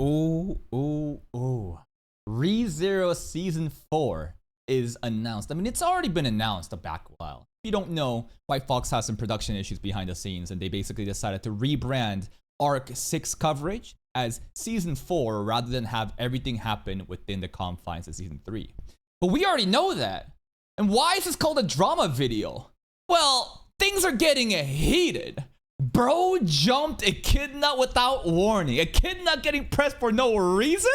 Ooh, ooh, ooh. ReZero Season 4 is announced. I mean, it's already been announced a back while. If you don't know, White Fox has some production issues behind the scenes, and they basically decided to rebrand Arc 6 coverage as Season 4 rather than have everything happen within the confines of Season 3. But we already know that. And why is this called a drama video? Well, things are getting heated. Bro jumped ECHIDNUT without warning. ECHIDNUT getting pressed for no reason?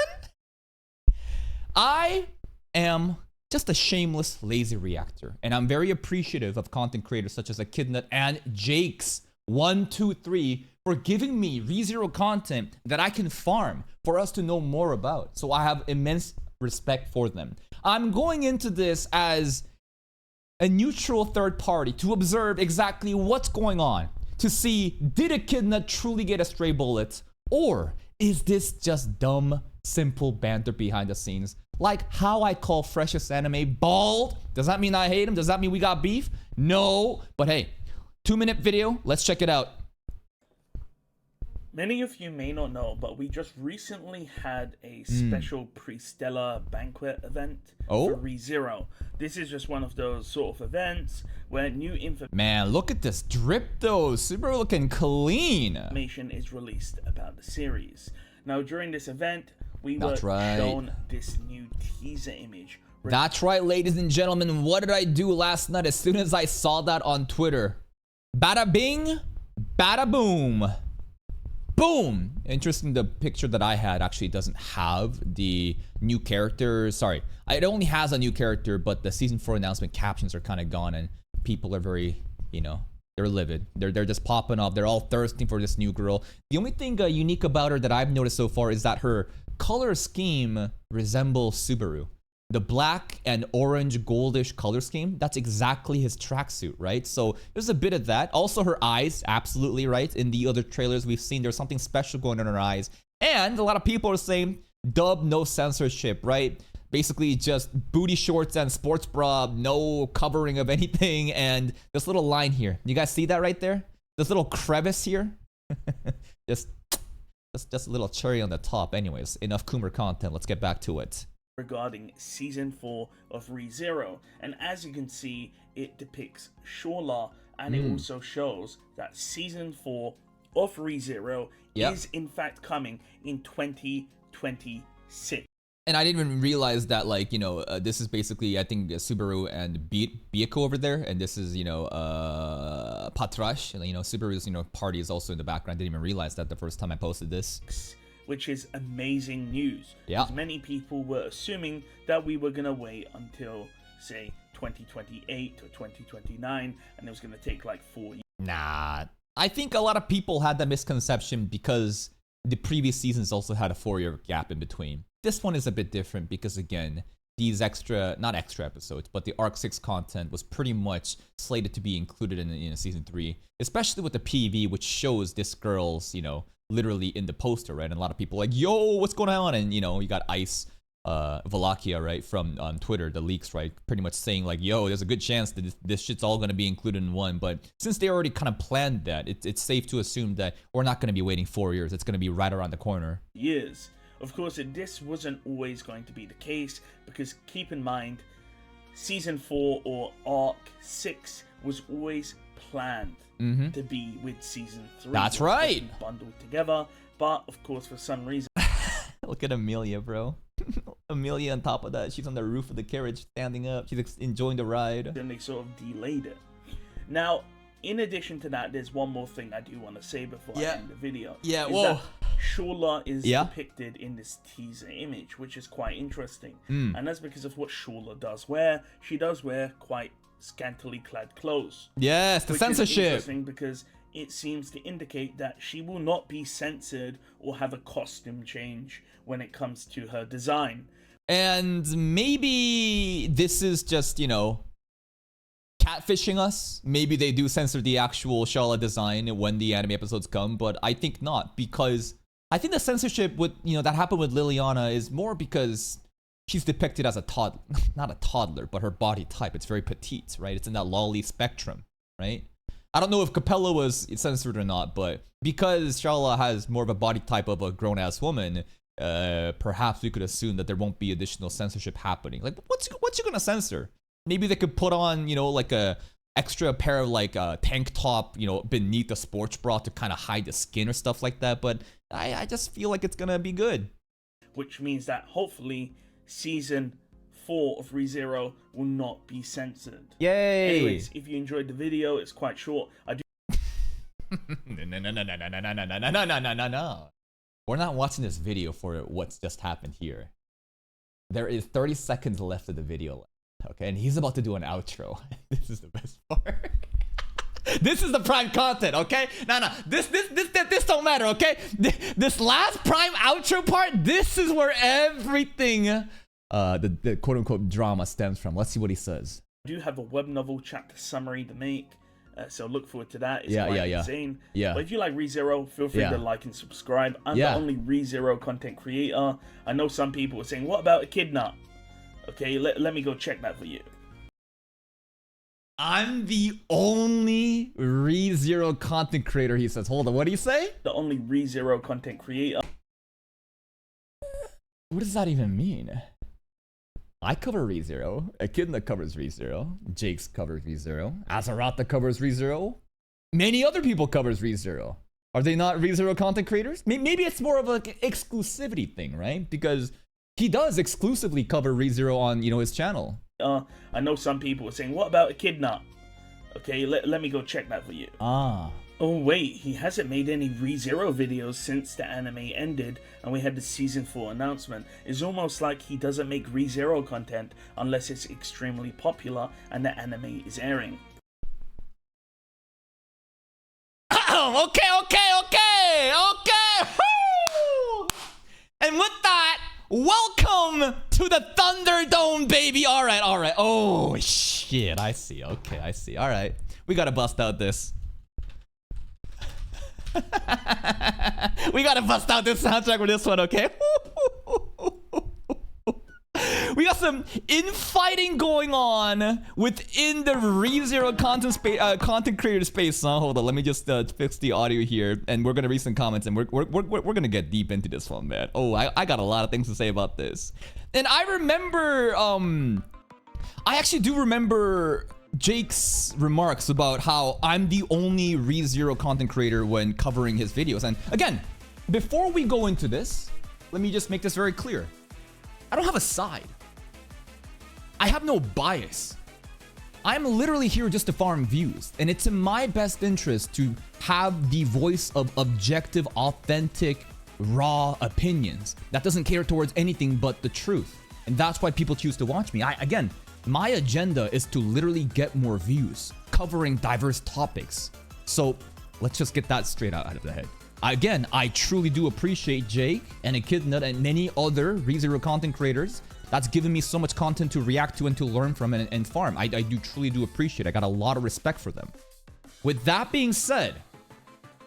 I am just a shameless, lazy reactor, and I'm very appreciative of content creators such as ECHIDNUT and Jakes123 for giving me ReZero content that I can farm for us to know more about. So I have immense respect for them. I'm going into this as a neutral third party to observe exactly what's going on, to see, did ECHIDNUT truly get a stray bullet, or is this just dumb, simple banter behind the scenes? Like how I call Freshest Anime bald. Does that mean I hate him? Does that mean we got beef? No, but hey, 2-minute video, let's check it out. Many of you may not know, but we just recently had a special pre-Stellar banquet event for ReZero. This is just one of those sort of events where new Man, look at this drip though. Super looking clean. Information is released about the series. Now, during this event, we were shown this new teaser image. That's right, ladies and gentlemen. What did I do last night as soon as I saw that on Twitter? Bada bing, bada boom. Boom! Interesting, the picture that I had actually doesn't have the new character. Sorry, it only has a new character, but the Season 4 announcement captions are kind of gone, and people are very, you know, they're livid. They're just popping off. They're all thirsting for this new girl. The only thing unique about her that I've noticed so far is that her color scheme resembles Subaru. The black and orange goldish color scheme, that's exactly his tracksuit, right? So there's a bit of that. Also her eyes, absolutely right. In the other trailers we've seen, there's something special going on in her eyes. And a lot of people are saying, dub, no censorship, right? Basically just booty shorts and sports bra, no covering of anything. And this little line here, you guys see that right there? This little crevice here? just a little cherry on the top. Anyways, enough Coomer content, let's get back to it. Regarding Season 4 of ReZero, and as you can see, it depicts Shola, and it also shows that Season 4 of ReZero is in fact coming in 2026. And I didn't even realize that, like, you know, this is basically, I think, Subaru and Bieko over there, and this is, you know, Patrash, and, you know, Subaru's, you know, party is also in the background. I didn't even realize that the first time I posted this. Which is amazing news. Yeah. Because many people were assuming that we were gonna wait until, say, 2028 or 2029, and it was gonna take like 4 years. Nah, I think a lot of people had that misconception because the previous seasons also had a 4-year gap in between. This one is a bit different because, again, these not extra episodes, but the Arc 6 content was pretty much slated to be included in Season 3, especially with the PV, which shows this girl's, you know, literally in the poster, right? And a lot of people are like, yo, what's going on? And, you know, you got Ice Valakia, right, from Twitter, the leaks, right, pretty much saying like, yo, there's a good chance that this shit's all going to be included in one. But since they already kind of planned that, it's safe to assume that we're not going to be waiting 4 years. It's going to be right around the corner. Years. Of course, this wasn't always going to be the case, because keep in mind, Season 4 or Arc 6 was always planned to be with Season 3. That's right. Bundled together, but of course, for some reason. Look at Amelia, bro. Amelia on top of that, she's on the roof of the carriage, standing up. She's enjoying the ride. Then they sort of delayed it. Now, in addition to that, there's one more thing I do want to say before I end the video. Yeah, whoa. Shola is depicted in this teaser image, which is quite interesting. And that's because of what Shola does wear. She does wear quite scantily clad clothes. Yes, the censorship. Is interesting because it seems to indicate that she will not be censored or have a costume change when it comes to her design. And maybe this is just, you know, catfishing us. Maybe they do censor the actual Shala design when the anime episodes come, but I think not, because I think the censorship with, you know, that happened with Liliana is more because she's depicted as a toddler, not a toddler, but her body type. It's very petite, right? It's in that lolly spectrum, right? I don't know if Capella was censored or not, but because Shala has more of a body type of a grown-ass woman, perhaps we could assume that there won't be additional censorship happening. Like, what's you gonna censor? Maybe they could put on, you know, like a extra pair of like a tank top, you know, beneath the sports bra to kind of hide the skin or stuff like that. But I just feel like it's gonna be good. Which means that hopefully season 4 of ReZero will not be censored. Yay! Anyways, if you enjoyed the video, it's quite short. I do. No. We're not watching this video for what's just happened here. There is 30 seconds left of the video. Okay, and he's about to do an outro. This is the best part. This is the prime content, okay? No. This don't matter, okay? This last prime outro part, this is where everything, the quote-unquote drama stems from. Let's see what he says. I do have a web novel chapter summary to make, so look forward to that. It's yeah. insane. Yeah. But if you like ReZero, feel free to like and subscribe. I'm the only ReZero content creator. I know some people are saying, what about ECHIDNUT? Okay, let me go check that for you. I'm the only ReZero content creator, he says. Hold on, what do you say? The only ReZero content creator. What does that even mean? I cover ReZero. ECHIDNUT covers ReZero. Jake's covers ReZero. Azarata covers ReZero. Many other people covers ReZero. Are they not ReZero content creators? Maybe it's more of an exclusivity thing, right? Because he does exclusively cover ReZero on, you know, his channel. I know some people are saying, what about ECHIDNUT? Okay, let me go check that for you. Ah. Oh wait, he hasn't made any ReZero videos since the anime ended and we had the season 4 announcement. It's almost like he doesn't make ReZero content unless it's extremely popular and the anime is airing. Okay. Woo! And with that, welcome to the Thunderdome, baby. All right. Oh, shit. I see. Okay, I see. All right. We got to bust out this. We got to bust out this soundtrack for this one, okay? We got some infighting going on within the ReZero content creator space. Hold on, let me just fix the audio here, and we're gonna read some comments, and we're gonna get deep into this one, man. Oh, I got a lot of things to say about this, and I remember, I actually do remember Jake's remarks about how I'm the only ReZero content creator when covering his videos. And again, before we go into this, let me just make this very clear. I don't have a side. I have no bias. I'm literally here just to farm views, and it's in my best interest to have the voice of objective, authentic, raw opinions that doesn't cater towards anything but the truth. And that's why people choose to watch me. Again, my agenda is to literally get more views, covering diverse topics. So let's just get that straight out of the head. Again, I truly do appreciate Jake and ECHIDNUT and many other ReZero content creators. That's given me so much content to react to and to learn from and farm. I truly do appreciate it. I got a lot of respect for them. With that being said,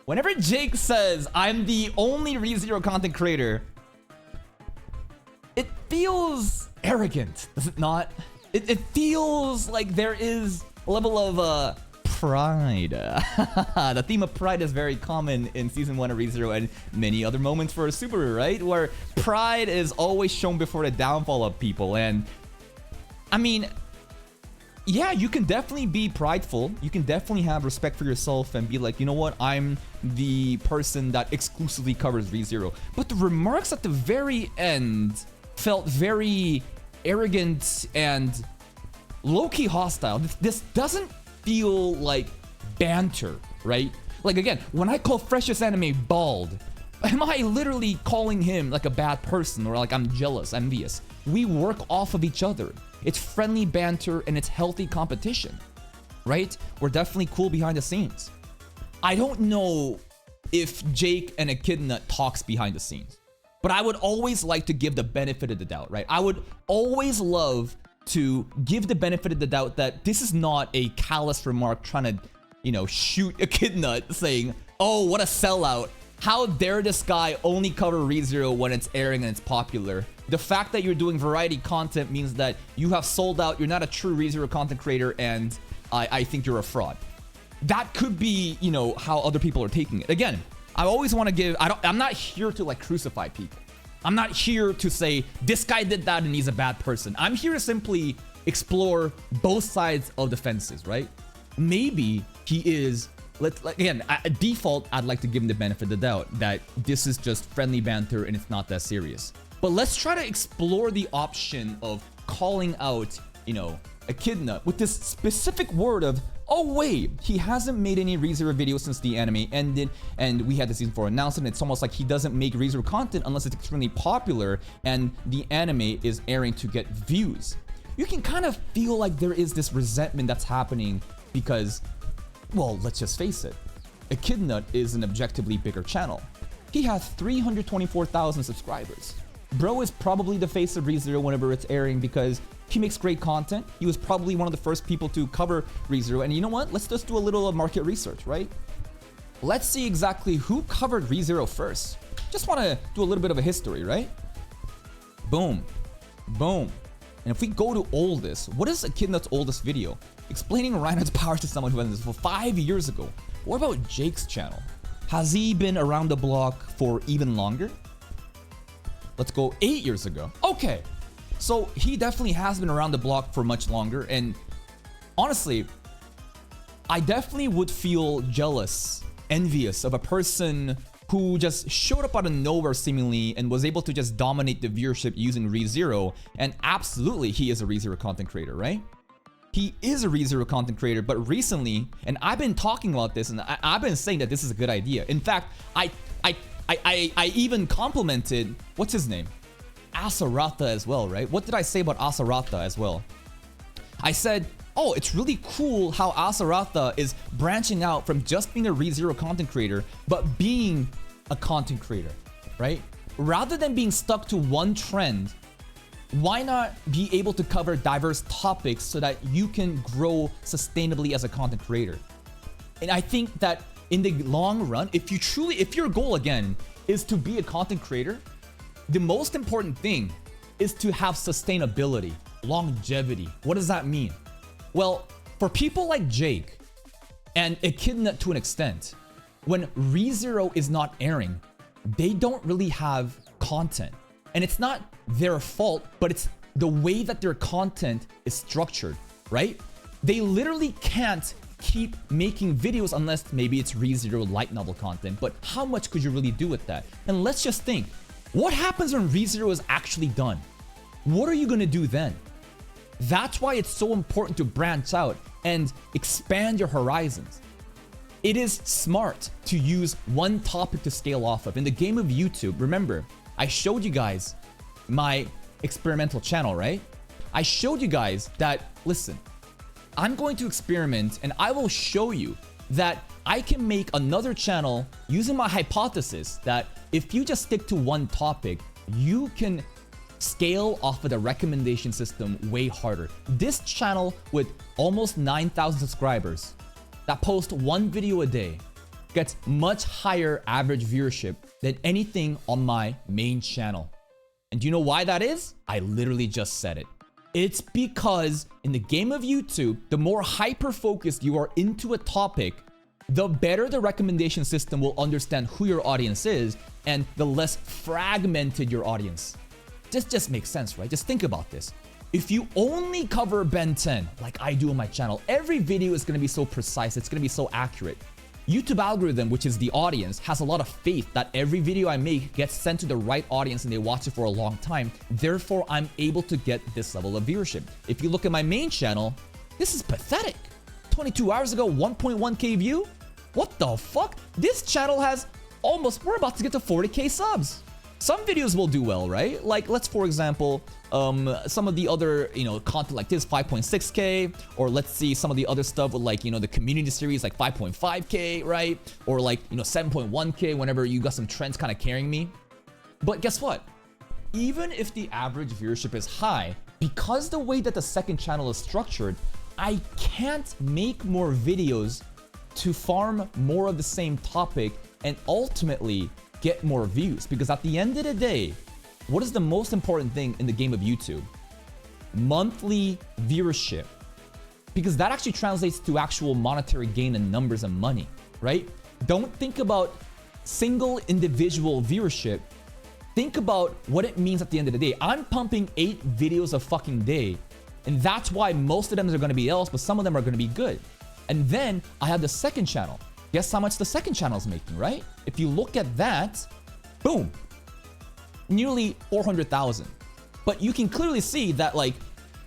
whenever Jake says I'm the only ReZero content creator, it feels arrogant, does it not? It feels like there is a level of pride. The theme of pride is very common in season 1 of ReZero and many other moments for a Subaru, right? Where pride is always shown before the downfall of people. And I mean, yeah, you can definitely be prideful. You can definitely have respect for yourself and be like, you know what? I'm the person that exclusively covers ReZero. But the remarks at the very end felt very arrogant and low-key hostile. This doesn't feel like banter, right? Like, again, when I call Freshest Anime bald, am I literally calling him like a bad person or like I'm jealous, envious? We work off of each other. It's friendly banter and it's healthy competition, right? We're definitely cool behind the scenes. I don't know if Jake and ECHIDNUT talks behind the scenes, but I would always like to give the benefit of the doubt, right? I would always love to give the benefit of the doubt that this is not a callous remark trying to, you know, shoot ECHIDNUT saying, oh, what a sellout. How dare this guy only cover ReZero when it's airing and it's popular? The fact that you're doing variety content means that you have sold out, you're not a true ReZero content creator, and I think you're a fraud. That could be, you know, how other people are taking it. Again, I always want to give, I'm not here to like crucify people. I'm not here to say this guy did that and he's a bad person. I'm here to simply explore both sides of the fences, right? Maybe he is, again, at default, I'd like to give him the benefit of the doubt that this is just friendly banter and it's not that serious. But let's try to explore the option of calling out, you know, ECHIDNUT with this specific word of, oh wait, he hasn't made any ReZero videos since the anime ended and we had the season 4 announcement. It's almost like he doesn't make ReZero content unless it's extremely popular and the anime is airing to get views. You can kind of feel like there is this resentment that's happening because, well, let's just face it, ECHIDNUT is an objectively bigger channel. He has 324,000 subscribers. Bro is probably the face of ReZero whenever it's airing because he makes great content. He was probably one of the first people to cover ReZero. And you know what? Let's just do a little market research, right? Let's see exactly who covered ReZero first. Just want to do a little bit of a history, right? Boom. Boom. And if we go to oldest, what is ECHIDNUT's oldest video? Explaining Reinhardt's powers to someone who went this for 5 years ago. What about Jake's channel? Has he been around the block for even longer? Let's go 8 years ago. Okay. So he definitely has been around the block for much longer. And honestly, I definitely would feel jealous, envious of a person who just showed up out of nowhere seemingly and was able to just dominate the viewership using ReZero. And absolutely, he is a ReZero content creator, right? He is a ReZero content creator, but recently, and I've been talking about this and I've been saying that this is a good idea. In fact, I even complimented, what's his name? Asaratha as well, right? What did I say about Asaratha as well? I said, oh, it's really cool how Asaratha is branching out from just being a ReZero content creator, but being a content creator, right? Rather than being stuck to one trend, why not be able to cover diverse topics so that you can grow sustainably as a content creator? And I think that in the long run, if your goal again is to be a content creator, the most important thing is to have sustainability, longevity. What does that mean? Well, for people like Jake and ECHIDNUT to an extent, when ReZero is not airing, they don't really have content. And it's not their fault, but it's the way that their content is structured, right? They literally can't keep making videos unless maybe it's ReZero light novel content, but how much could you really do with that? And let's just think, what happens when ReZero is actually done? What are you gonna do then? That's why it's so important to branch out and expand your horizons. It is smart to use one topic to scale off of. In the game of YouTube, remember, I showed you guys my experimental channel, right? I showed you guys that, listen, I'm going to experiment and I will show you that I can make another channel using my hypothesis that if you just stick to one topic, you can scale off of the recommendation system way harder. This channel with almost 9,000 subscribers that post one video a day gets much higher average viewership than anything on my main channel. And do you know why that is? I literally just said it. It's because in the game of YouTube, the more hyper-focused you are into a topic, the better the recommendation system will understand who your audience is and the less fragmented your audience. This just makes sense, right? Just think about this. If you only cover Ben 10, like I do on my channel, every video is gonna be so precise, it's gonna be so accurate. YouTube algorithm, which is the audience, has a lot of faith that every video I make gets sent to the right audience and they watch it for a long time. Therefore, I'm able to get this level of viewership. If you look at my main channel, this is pathetic. 22 hours ago, 1.1k view? What the fuck? This channel has we're about to get to 40k subs. Some videos will do well, right? Like, let's, for example, some of the other, content like this, 5.6k, or let's see some of the other stuff with like, the community series, like 5.5k, right? Or like, 7.1k whenever you got some trends kind of carrying me. But guess what? Even if the average viewership is high, because the way that the second channel is structured, I can't make more videos to farm more of the same topic and ultimately get more views. Because at the end of the day, what is the most important thing in the game of YouTube? Monthly viewership. Because that actually translates to actual monetary gain and numbers and money, right? Don't think about single individual viewership. think about what it means at the end of the day. I'm pumping 8 videos a fucking day, and that's why most of them are going to be else, but some of them are going to be good. And then I have the second channel. Guess how much the second channel is making, right? If you look at that, boom, nearly 400,000. But you can clearly see that like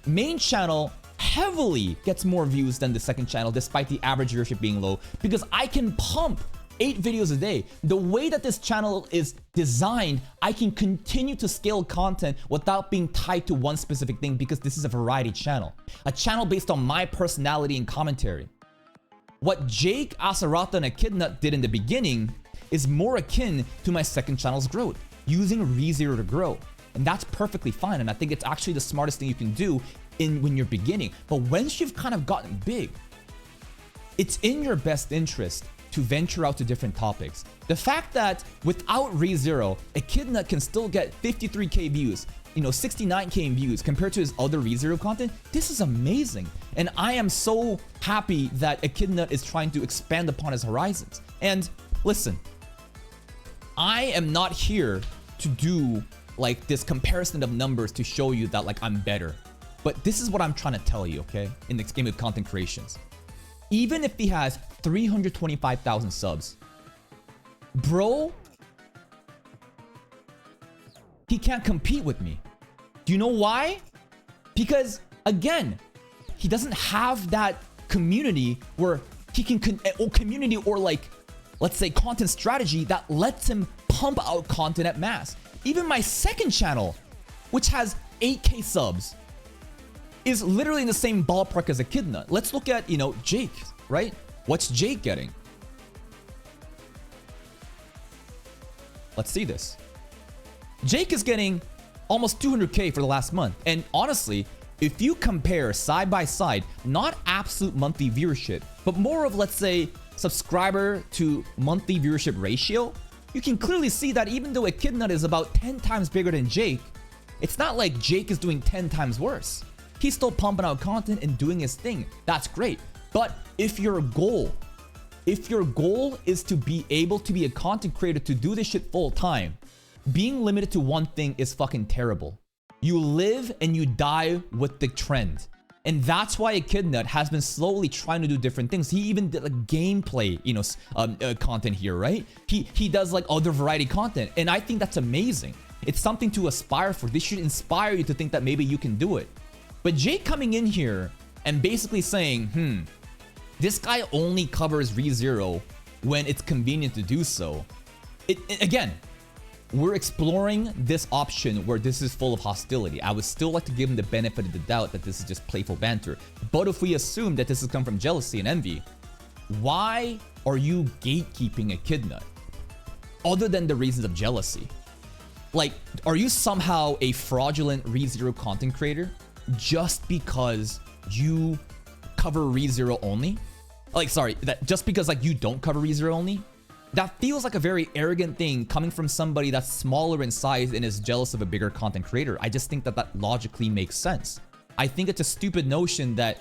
main channel heavily gets more views than the second channel despite the average viewership being low, because I can pump 8 videos a day. The way that this channel is designed, I can continue to scale content without being tied to one specific thing, because this is a variety channel. A channel based on my personality and commentary. What Jake, Acerata, and ECHIDNUT did in the beginning is more akin to my second channel's growth, using ReZero to grow. And that's perfectly fine, and I think it's actually the smartest thing you can do when you're beginning. But once you've kind of gotten big, it's in your best interest to venture out to different topics. The fact that without ReZero, ECHIDNUT can still get 53k views, 69k views compared to his other ReZero content, this is amazing. And I am so happy that ECHIDNUT is trying to expand upon his horizons. And listen, I am not here to do like this comparison of numbers to show you that like I'm better. But this is what I'm trying to tell you, okay? In this game of content creations. Even if he has 325,000 subs, bro, he can't compete with me. Do you know why? Because again, he doesn't have that community where he can community or like, let's say, content strategy that lets him pump out content at mass. Even my second channel, which has 8k subs, is literally in the same ballpark as ECHIDNUT. Let's look at, Jake, right? What's Jake getting? Let's see this. Jake is getting almost 200k for the last month. And honestly, if you compare side by side, not absolute monthly viewership, but more of, let's say, subscriber to monthly viewership ratio, you can clearly see that even though ECHIDNUT is about 10 times bigger than Jake, it's not like Jake is doing 10 times worse. He's still pumping out content and doing his thing. That's great. But if your goal is to be able to be a content creator to do this shit full time, being limited to one thing is fucking terrible. You live and you die with the trend. And that's why ECHIDNUT has been slowly trying to do different things. He even did like gameplay, content here, right? He does like other variety content. And I think that's amazing. It's something to aspire for. This should inspire you to think that maybe you can do it. But Jake coming in here and basically saying, this guy only covers ReZero when it's convenient to do so. Again, we're exploring this option where this is full of hostility. I would still like to give him the benefit of the doubt that this is just playful banter. But if we assume that this has come from jealousy and envy, why are you gatekeeping ECHIDNUT? Other than the reasons of jealousy. Like, are you somehow a fraudulent ReZero content creator just because you cover ReZero only? Like, sorry, that just because like you don't cover ReZero only? That feels like a very arrogant thing coming from somebody that's smaller in size and is jealous of a bigger content creator. I just think that that logically makes sense. I think it's a stupid notion that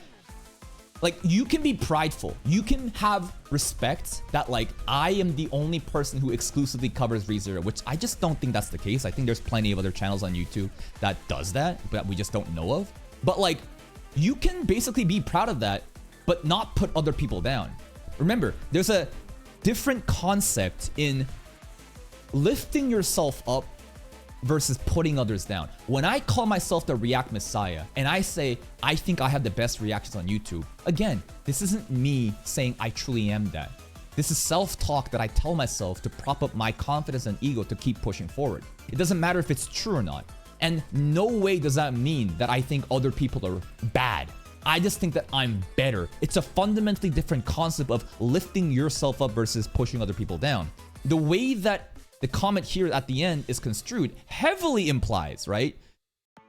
like you can be prideful. You can have respect that like I am the only person who exclusively covers ReZero, which I just don't think that's the case. I think there's plenty of other channels on YouTube that does that, but we just don't know of. But like you can basically be proud of that, but not put other people down. Remember, there's a different concept in lifting yourself up versus putting others down. When I call myself the React Messiah and I say I think I have the best reactions on YouTube, again, this isn't me saying I truly am that. This is self-talk that I tell myself to prop up my confidence and ego to keep pushing forward. It doesn't matter if it's true or not. And no way does that mean that I think other people are bad. I just think that I'm better. It's a fundamentally different concept of lifting yourself up versus pushing other people down. The way that the comment here at the end is construed heavily implies, right?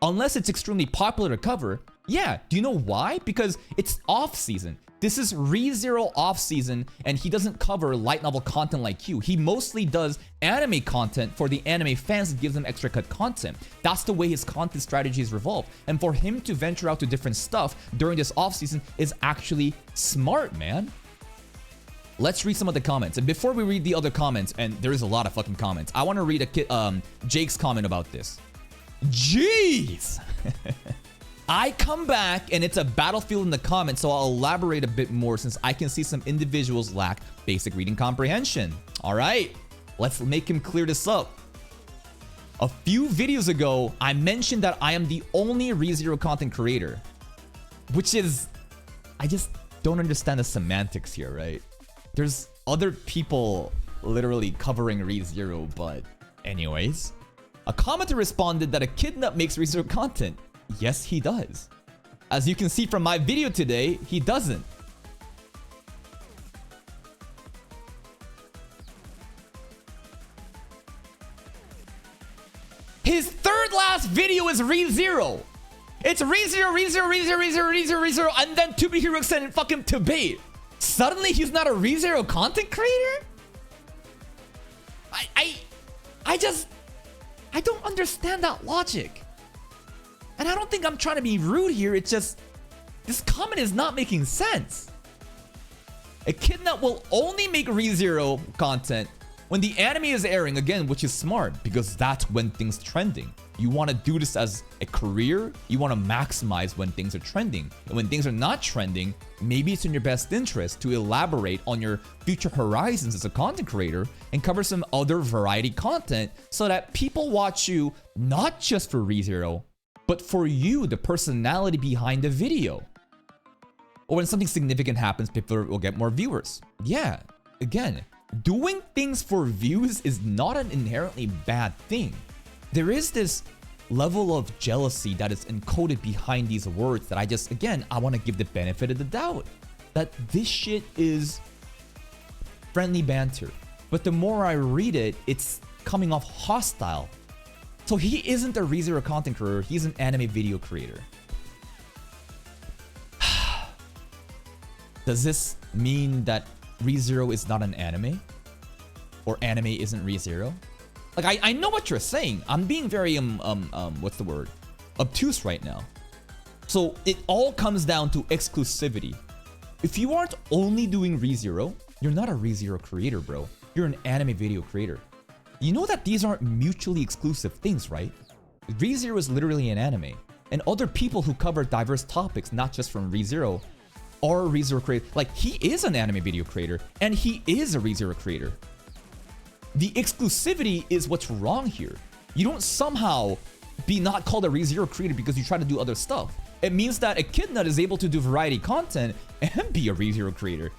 Unless it's extremely popular to cover. Yeah, do you know why? Because it's off season. This is ReZero off season and he doesn't cover light novel content like you. He mostly does anime content for the anime fans and gives them extra cut content. That's the way his content strategy is revolved. And for him to venture out to different stuff during this off season is actually smart, man. let's read some of the comments. And before we read the other comments, and there is a lot of fucking comments, I want to read Jake's comment about this. Jeez! I come back and it's a battlefield in the comments, so I'll elaborate a bit more since I can see some individuals lack basic reading comprehension. All right, let's make him clear this up. A few videos ago, I mentioned that I am the only ReZero content creator, which is, I just don't understand the semantics here, right? There's other people literally covering ReZero, but anyways. A commenter responded that ECHIDNUT makes ReZero content. Yes, he does. As you can see from my video today, he doesn't. His third last video is ReZero. It's ReZero, and then To Be Hero extended fucking debate. Suddenly he's not a ReZero content creator? I don't understand that logic. And I don't think I'm trying to be rude here, it's just, this comment is not making sense. ECHIDNUT will only make ReZero content when the anime is airing, again, which is smart, because that's when things trending. You want to do this as a career, you want to maximize when things are trending. And when things are not trending, maybe it's in your best interest to elaborate on your future horizons as a content creator and cover some other variety content so that people watch you not just for ReZero, but for you, the personality behind the video. Or when something significant happens, people will get more viewers. Yeah, again, doing things for views is not an inherently bad thing. There is this level of jealousy that is encoded behind these words that I just, again, I want to give the benefit of the doubt. That this shit is friendly banter. But the more I read it, it's coming off hostile. So he isn't a ReZero content creator, he's an anime video creator. Does this mean that ReZero is not an anime? Or anime isn't ReZero? Like, I know what you're saying. I'm being very, what's the word? Obtuse right now. So it all comes down to exclusivity. If you aren't only doing ReZero, you're not a ReZero creator, bro. You're an anime video creator. You know that these aren't mutually exclusive things, right? ReZero is literally an anime. And other people who cover diverse topics, not just from ReZero, are ReZero creators. Like, he is an anime video creator, and he is a ReZero creator. The exclusivity is what's wrong here. You don't somehow be not called a ReZero creator because you try to do other stuff. It means that ECHIDNUT is able to do variety content and be a ReZero creator.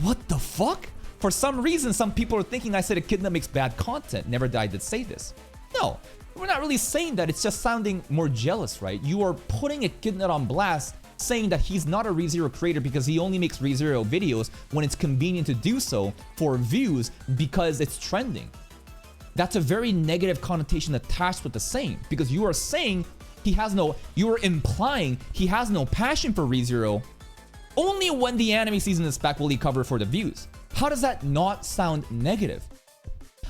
What the fuck? For some reason, some people are thinking I said ECHIDNUT makes bad content. Never did I say this. No, we're not really saying that. It's just sounding more jealous, right? You are putting ECHIDNUT on blast, saying that he's not a ReZero creator because he only makes ReZero videos when it's convenient to do so for views because it's trending. That's a very negative connotation attached with the saying, because you are saying you are implying he has no passion for ReZero. Only when the anime season is back will he cover for the views. How does that not sound negative?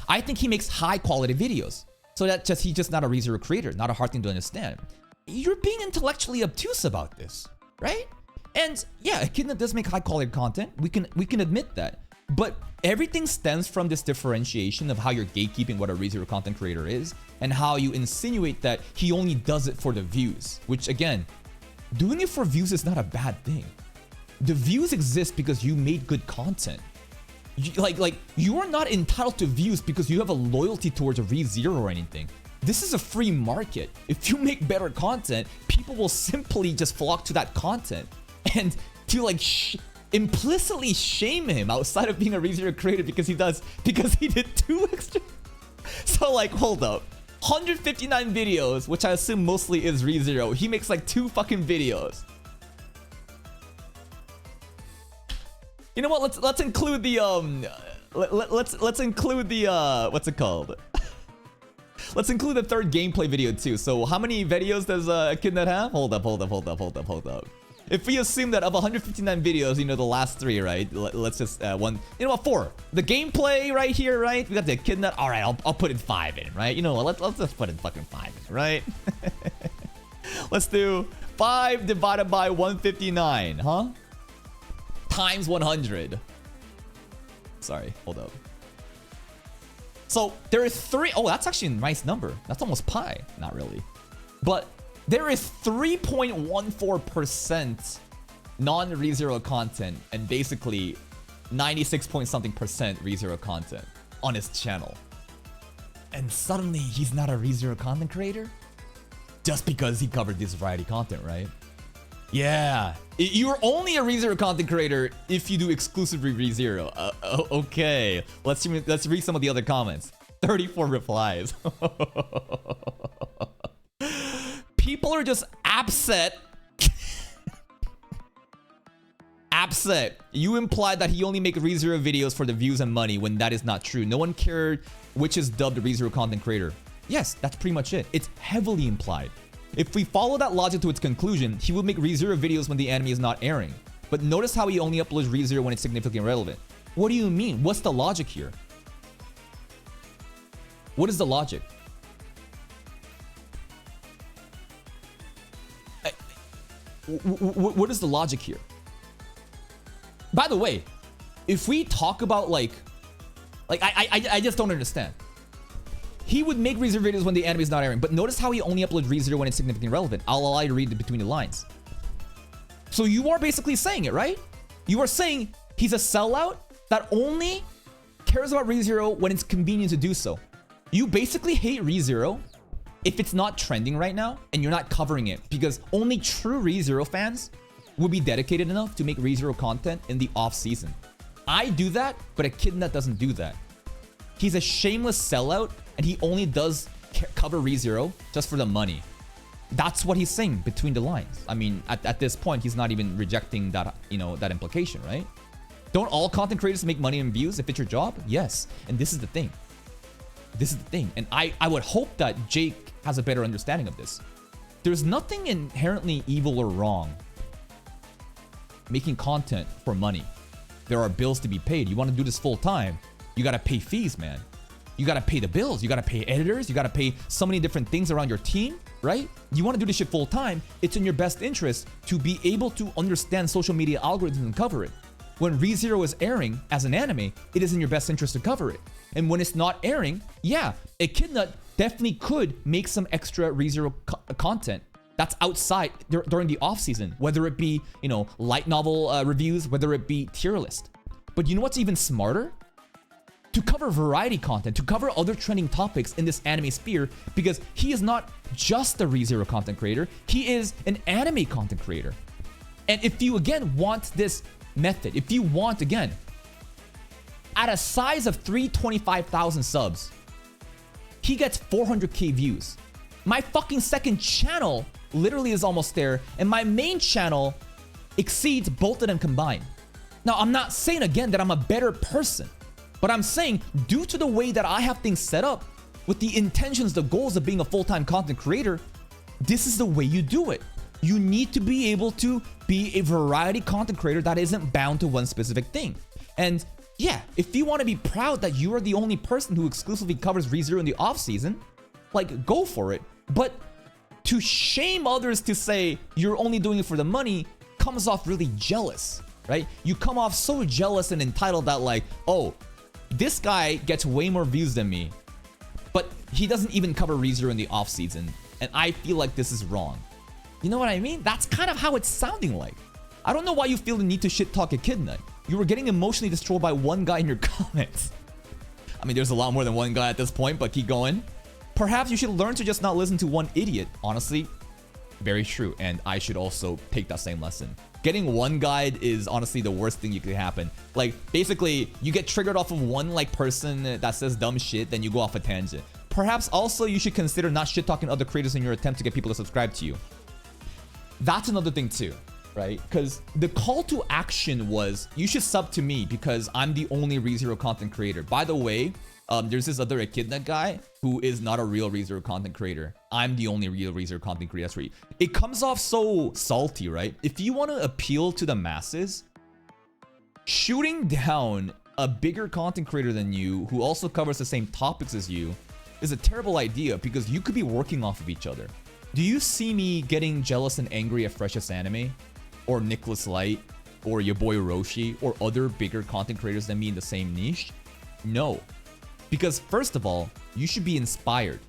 I think he makes high quality videos. So he's just not a ReZero creator, not a hard thing to understand. You're being intellectually obtuse about this, right? And yeah, ECHIDNUT does make high quality content. We can admit that. But everything stems from this differentiation of how you're gatekeeping what a ReZero content creator is and how you insinuate that he only does it for the views, which again, doing it for views is not a bad thing. The views exist because you made good content. You are not entitled to views because you have a loyalty towards a ReZero or anything. This is a free market. If you make better content, people will simply just flock to that content. And to implicitly shame him outside of being a ReZero creator because he did 2 extra. So hold up. 159 videos, which I assume mostly is ReZero. He makes 2 fucking videos. You know what? Let's include the let's include the what's it called? Let's include the 3rd gameplay video too. So how many videos does ECHIDNUT have? Hold up. If we assume that of 159 videos, the last 3, right? Let's just 4. The gameplay right here, right? We got the ECHIDNUT. All right, I'll put in 5 in, right? You know what? Let's just put in fucking 5 in, right? Let's do 5 divided by 159, huh? times 100. Sorry, hold up. So there is 3. Oh, that's actually a nice number. That's almost pi. Not really. But there is 3.14% non-ReZero content and basically 96 point something percent ReZero content on his channel. And suddenly he's not a ReZero content creator? Just because he covered this variety content, right? Yeah. You're only a ReZero content creator if you do exclusively ReZero. Okay. Let's read some of the other comments. 34 replies. People are just upset. Upset. You implied that he only makes ReZero videos for the views and money when that is not true. No one cared which is dubbed a ReZero content creator. Yes, that's pretty much it. It's heavily implied. If we follow that logic to its conclusion, he would make ReZero videos when the anime is not airing. But notice how he only uploads ReZero when it's significantly relevant. What do you mean? What's the logic here? What is the logic? What is the logic here? By the way, if we talk about I just don't understand. He would make ReZero videos when the anime is not airing, but notice how he only uploads ReZero when it's significantly relevant. I'll allow you to read between the lines. So you are basically saying it, right? You are saying he's a sellout that only cares about ReZero when it's convenient to do so. You basically hate ReZero if it's not trending right now and you're not covering it, because only true ReZero fans would be dedicated enough to make ReZero content in the off season. I do that, but ECHIDNUT doesn't do that. He's a shameless sellout and he only does cover ReZero just for the money. That's what he's saying between the lines. I mean, at this point, he's not even rejecting that, that implication, right? Don't all content creators make money and views if it's your job? Yes. And this is the thing. This is the thing. And I would hope that Jake has a better understanding of this. There's nothing inherently evil or wrong making content for money. There are bills to be paid. You want to do this full time, you got to pay fees, man. You got to pay the bills. You got to pay editors. You got to pay so many different things around your team, right? You want to do this shit full time. It's in your best interest to be able to understand social media algorithms and cover it. When ReZero is airing as an anime, it is in your best interest to cover it. And when it's not airing, yeah, ECHIDNUT definitely could make some extra ReZero content that's outside during the off season, whether it be, light novel reviews, whether it be tier list. But you know what's even smarter? To cover variety content, to cover other trending topics in this anime sphere, because he is not just a ReZero content creator, he is an anime content creator. And if you, again, want this method, if you want, again, at a size of 325,000 subs, he gets 400k views. My fucking second channel literally is almost there, and my main channel exceeds both of them combined. Now, I'm not saying again that I'm a better person, but I'm saying due to the way that I have things set up, with the intentions, the goals of being a full-time content creator, this is the way you do it. You need to be able to be a variety content creator that isn't bound to one specific thing. And yeah, if you want to be proud that you are the only person who exclusively covers ReZero in the off season, go for it. But to shame others to say you're only doing it for the money comes off really jealous, right? You come off so jealous and entitled that oh, this guy gets way more views than me, but he doesn't even cover ReZero in the off season, and I feel like this is wrong. You know what I mean? That's kind of how it's sounding like. I don't know why you feel the need to shit talk ECHIDNUT. You were getting emotionally destroyed by one guy in your comments. I mean, there's a lot more than one guy at this point, but keep going. Perhaps you should learn to just not listen to one idiot. Honestly, very true, and I should also take that same lesson. Getting one guide is honestly the worst thing you could happen. Basically, you get triggered off of one person that says dumb shit, then you go off a tangent. Perhaps also you should consider not shit talking other creators in your attempt to get people to subscribe to you. That's another thing too, right? Because the call to action was, you should sub to me because I'm the only ReZero content creator. By the way, there's this other ECHIDNUT guy who is not a real ReZero content creator. I'm the only real ReZero content creator. That's right. It comes off so salty, right? If you want to appeal to the masses, shooting down a bigger content creator than you who also covers the same topics as you is a terrible idea because you could be working off of each other. Do you see me getting jealous and angry at Freshest Anime or Nicholas Light or your boy Roshi or other bigger content creators than me in the same niche? No. Because first of all, you should be inspired.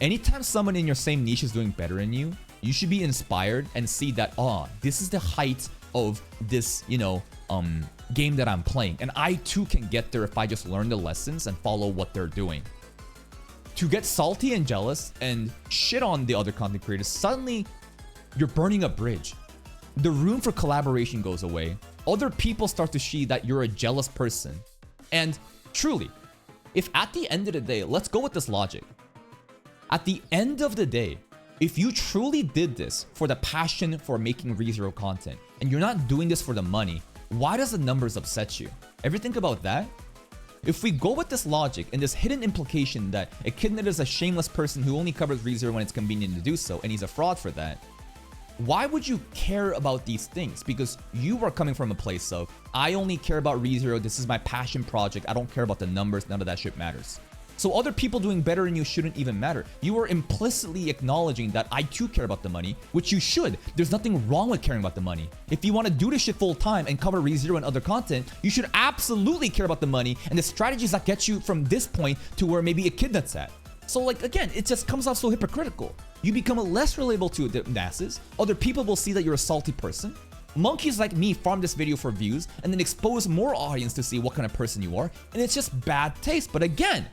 Anytime someone in your same niche is doing better than you, you should be inspired and see that, oh, this is the height of this, game that I'm playing. And I too can get there if I just learn the lessons and follow what they're doing. To get salty and jealous and shit on the other content creators, suddenly you're burning a bridge. The room for collaboration goes away. Other people start to see that you're a jealous person. And truly, if at the end of the day, let's go with this logic. At the end of the day, if you truly did this for the passion for making ReZero content, and you're not doing this for the money, why does the numbers upset you? Ever think about that? If we go with this logic and this hidden implication that ECHIDNUT is a shameless person who only covers ReZero when it's convenient to do so, and he's a fraud for that, why would you care about these things? Because you are coming from a place of, I only care about ReZero, this is my passion project, I don't care about the numbers, none of that shit matters. So other people doing better than you shouldn't even matter. You are implicitly acknowledging that I too care about the money, which you should. There's nothing wrong with caring about the money. If you want to do this shit full time and cover ReZero and other content, you should absolutely care about the money and the strategies that get you from this point to where maybe ECHIDNUT's at. So like, again, it just comes off so hypocritical. You become less relatable to the masses. Other people will see that you're a salty person. Monkeys like me farm this video for views and then expose more audience to see what kind of person you are. And it's just bad taste. But again,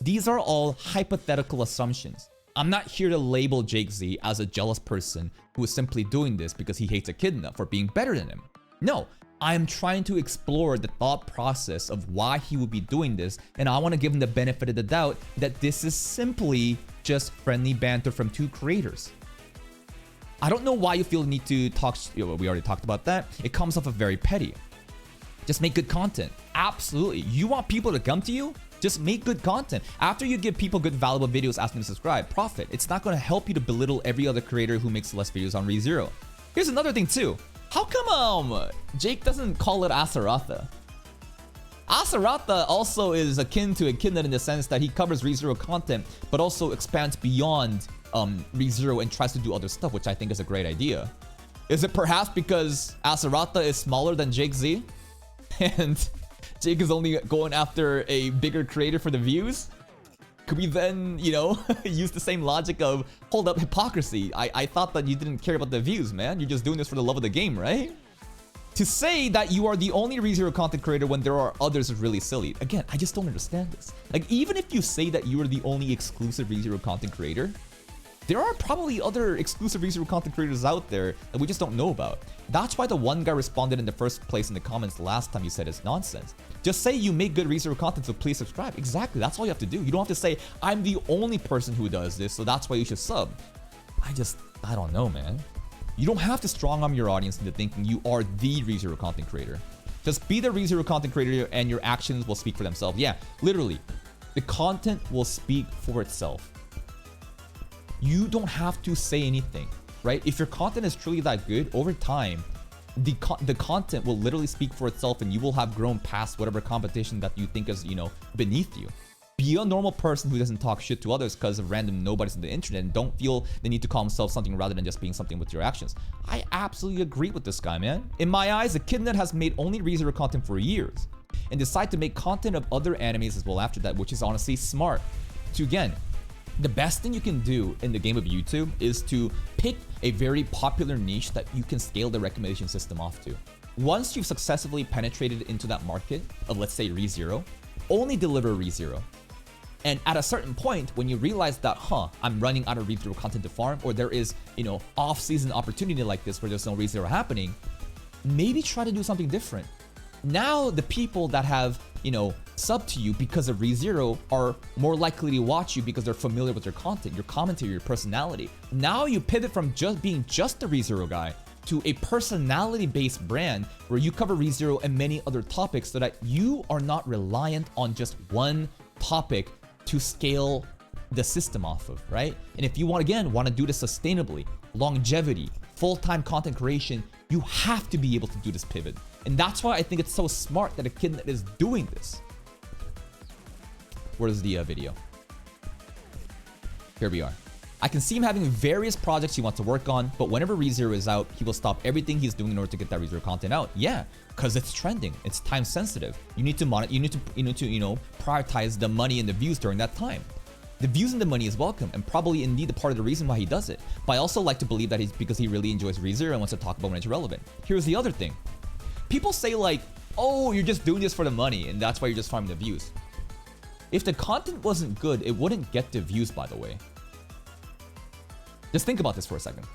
these are all hypothetical assumptions. I'm not here to label Jake Z as a jealous person who is simply doing this because he hates ECHIDNUT for being better than him. No, I am trying to explore the thought process of why he would be doing this, and I want to give him the benefit of the doubt that this is simply just friendly banter from two creators. I don't know why you feel the need to talk, we already talked about that. It comes off of very petty. Just make good content. Absolutely. You want people to come to you? Just make good content. After you give people good valuable videos, ask them to subscribe, profit. It's not going to help you to belittle every other creator who makes less videos on ReZero. Here's another thing too. How come Jake doesn't call it Asaratha? Asaratha also is akin to ECHIDNUT in the sense that he covers ReZero content, but also expands beyond ReZero and tries to do other stuff, which I think is a great idea. Is it perhaps because Asaratha is smaller than Jake Z? And Jake is only going after a bigger creator for the views? Could we then, use the same logic of, hold up, hypocrisy. I thought that you didn't care about the views, man. You're just doing this for the love of the game, right? To say that you are the only ReZero content creator when there are others is really silly. Again, I just don't understand this. Like, even if you say that you are the only exclusive ReZero content creator, there are probably other exclusive ReZero content creators out there that we just don't know about. That's why the one guy responded in the first place in the comments last time you said it's nonsense. Just say you make good ReZero content, so please subscribe. Exactly, that's all you have to do. You don't have to say, I'm the only person who does this, so that's why you should sub. I don't know, man. You don't have to strong arm your audience into thinking you are the ReZero content creator. Just be the ReZero content creator and your actions will speak for themselves. Yeah, literally, the content will speak for itself. You don't have to say anything, right? If your content is truly that good, over time, the content will literally speak for itself and you will have grown past whatever competition that you think is, beneath you. Be a normal person who doesn't talk shit to others because of random nobodies on the internet and don't feel the need to call himself something rather than just being something with your actions. I absolutely agree with this guy, man. In my eyes, ECHIDNUT has made only ReZero content for years and decided to make content of other animes as well after that, which is honestly smart. So again, the best thing you can do in the game of YouTube is to pick a very popular niche that you can scale the recommendation system off to. Once you've successfully penetrated into that market of, let's say, ReZero, only deliver ReZero. And at a certain point, when you realize that, I'm running out of ReZero content to farm, or there is, off-season opportunity like this where there's no ReZero happening, maybe try to do something different. Now the people that have, sub to you because of ReZero are more likely to watch you because they're familiar with your content, your commentary, your personality. Now you pivot from just being just a ReZero guy to a personality-based brand where you cover ReZero and many other topics so that you are not reliant on just one topic to scale the system off of, right? And if you want to do this sustainably, longevity, full-time content creation, you have to be able to do this pivot. And that's why I think it's so smart that ECHIDNUT is doing this. Where's the video? Here we are. I can see him having various projects he wants to work on, but whenever ReZero is out, he will stop everything he's doing in order to get that ReZero content out. Yeah, because it's trending. It's time sensitive. You need to prioritize the money and the views during that time. The views and the money is welcome, and probably indeed a part of the reason why he does it. But I also like to believe that he's because he really enjoys ReZero and wants to talk about when it's relevant. Here's the other thing. People say like, oh, you're just doing this for the money, and that's why you're just farming the views. If the content wasn't good, it wouldn't get the views, by the way. Just think about this for a second.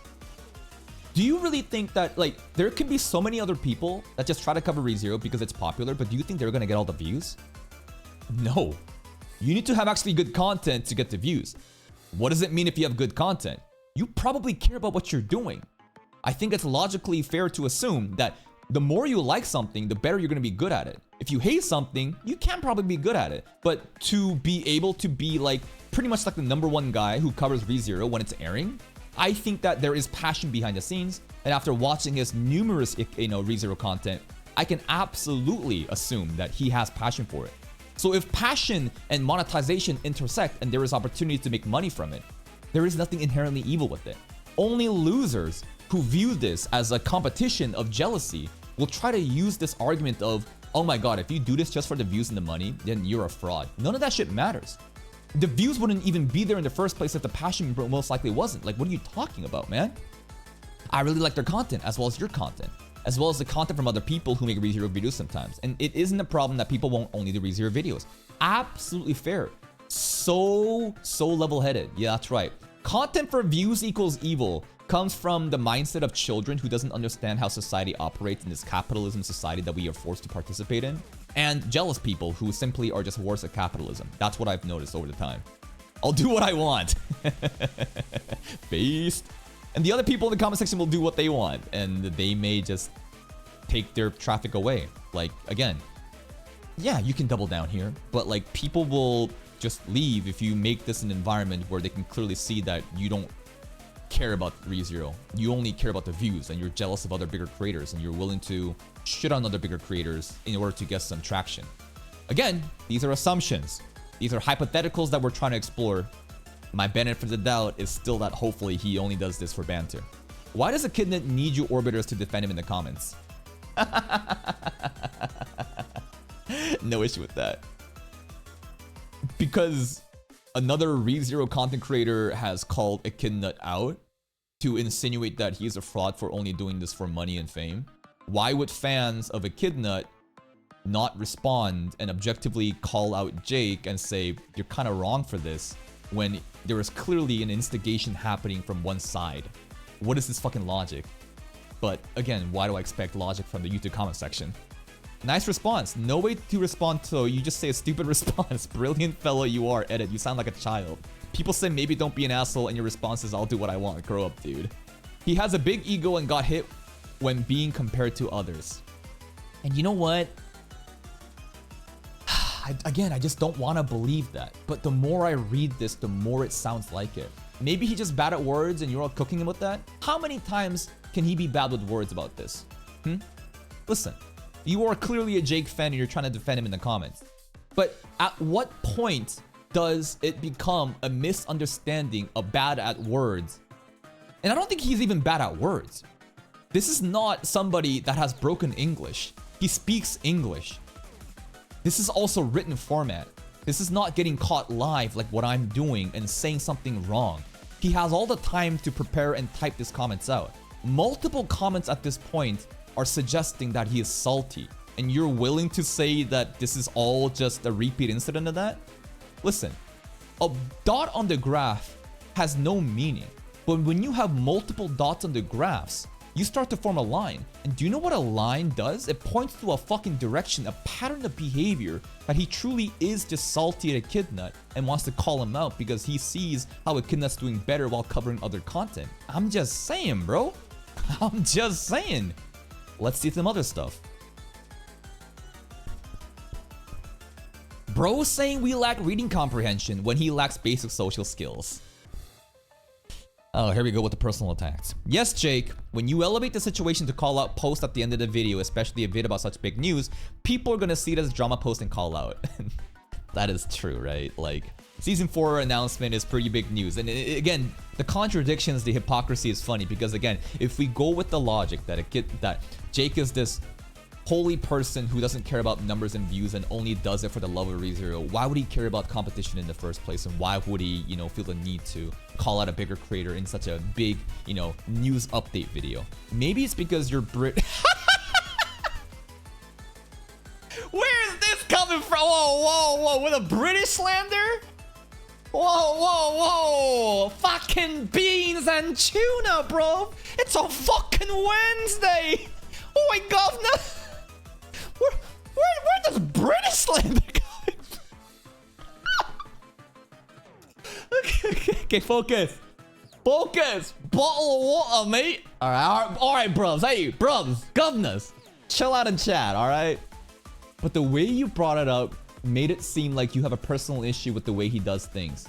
Do you really think that, like, there could be so many other people that just try to cover ReZero because it's popular, but do you think they're gonna get all the views? No. You need to have actually good content to get the views. What does it mean if you have good content? You probably care about what you're doing. I think it's logically fair to assume that the more you like something, the better you're gonna be good at it. If you hate something, you can probably be good at it. But to be able to be like pretty much like the #1 guy who covers ReZero when it's airing, I think that there is passion behind the scenes. And after watching his numerous ReZero content, I can absolutely assume that he has passion for it. So if passion and monetization intersect and there is opportunity to make money from it, there is nothing inherently evil with it. Only losers who view this as a competition of jealousy will try to use this argument of, oh my god, if you do this just for the views and the money, then you're a fraud. None of that shit matters. The views wouldn't even be there in the first place if the passion most likely wasn't. Like, what are you talking about, man? I really like their content as well as your content, as well as the content from other people who make ReZero videos sometimes. And it isn't a problem that people won't only do ReZero videos. Absolutely fair. So level-headed. Yeah, that's right. Content for views equals evil comes from the mindset of children who doesn't understand how society operates in this capitalism society that we are forced to participate in, and jealous people who simply are just worse at capitalism. That's what I've noticed over the time. I'll do what I want. Based. And the other people in the comment section will do what they want, and they may just take their traffic away. Like, again, yeah, you can double down here, but like people will just leave if you make this an environment where they can clearly see that you don't care about ReZero. You only care about the views, and you're jealous of other bigger creators, and you're willing to shit on other bigger creators in order to get some traction. Again, these are assumptions. These are hypotheticals that we're trying to explore. My benefit of the doubt is still that hopefully he only does this for banter. Why does ECHIDNUT need you orbiters to defend him in the comments? No issue with that. Because another ReZero content creator has called ECHIDNUT out to insinuate that he's a fraud for only doing this for money and fame. Why would fans of ECHIDNUT not respond and objectively call out Jake and say, you're kind of wrong for this, when there is clearly an instigation happening from one side? What is this fucking logic? But again, why do I expect logic from the YouTube comment section? Nice response. No way to respond to, you just say a stupid response. Brilliant fellow you are, edit. You sound like a child. People say maybe don't be an asshole, and your response is I'll do what I want. Grow up, dude. He has a big ego and got hit when being compared to others. And you know what? Again, I just don't want to believe that. But the more I read this, the more it sounds like it. Maybe he's just bad at words and you're all cooking him with that? How many times can he be bad with words about this? Listen, you are clearly a Jake fan and you're trying to defend him in the comments. But at what point does it become a misunderstanding of bad at words? And I don't think he's even bad at words. This is not somebody that has broken English. He speaks English. This is also written format. This is not getting caught live like what I'm doing and saying something wrong. He has all the time to prepare and type these comments out. Multiple comments at this point are suggesting that he is salty. And you're willing to say that this is all just a repeat incident of that? Listen, a dot on the graph has no meaning. But when you have multiple dots on the graphs, you start to form a line. And do you know what a line does? It points to a fucking direction, a pattern of behavior that he truly is just salty at ECHIDNUT and wants to call him out because he sees how ECHIDNUT's doing better while covering other content. I'm just saying, bro. I'm just saying. Let's see some other stuff. Bro saying we lack reading comprehension when he lacks basic social skills. Oh, here we go with the personal attacks. Yes, Jake, when you elevate the situation to call out post at the end of the video, especially a vid about such big news, people are gonna see it as drama post and call out. That is true, right? Like, Season 4 announcement is pretty big news. And again, the contradictions, the hypocrisy is funny because again, if we go with the logic that Jake is this holy person who doesn't care about numbers and views and only does it for the love of ReZero, why would he care about competition in the first place? And why would he, feel the need to call out a bigger creator in such a big, news update video? Maybe it's because you're Brit. Where is this coming from? Whoa, with a British slander? Whoa. Fucking beans and tuna, bro. It's a fucking Wednesday. Oh my god, no. Where does British slander coming from? Okay, focus. Bottle of water, mate. All right, bros. Hey, bros, governors. Chill out and chat, all right? But the way you brought it up made it seem like you have a personal issue with the way he does things.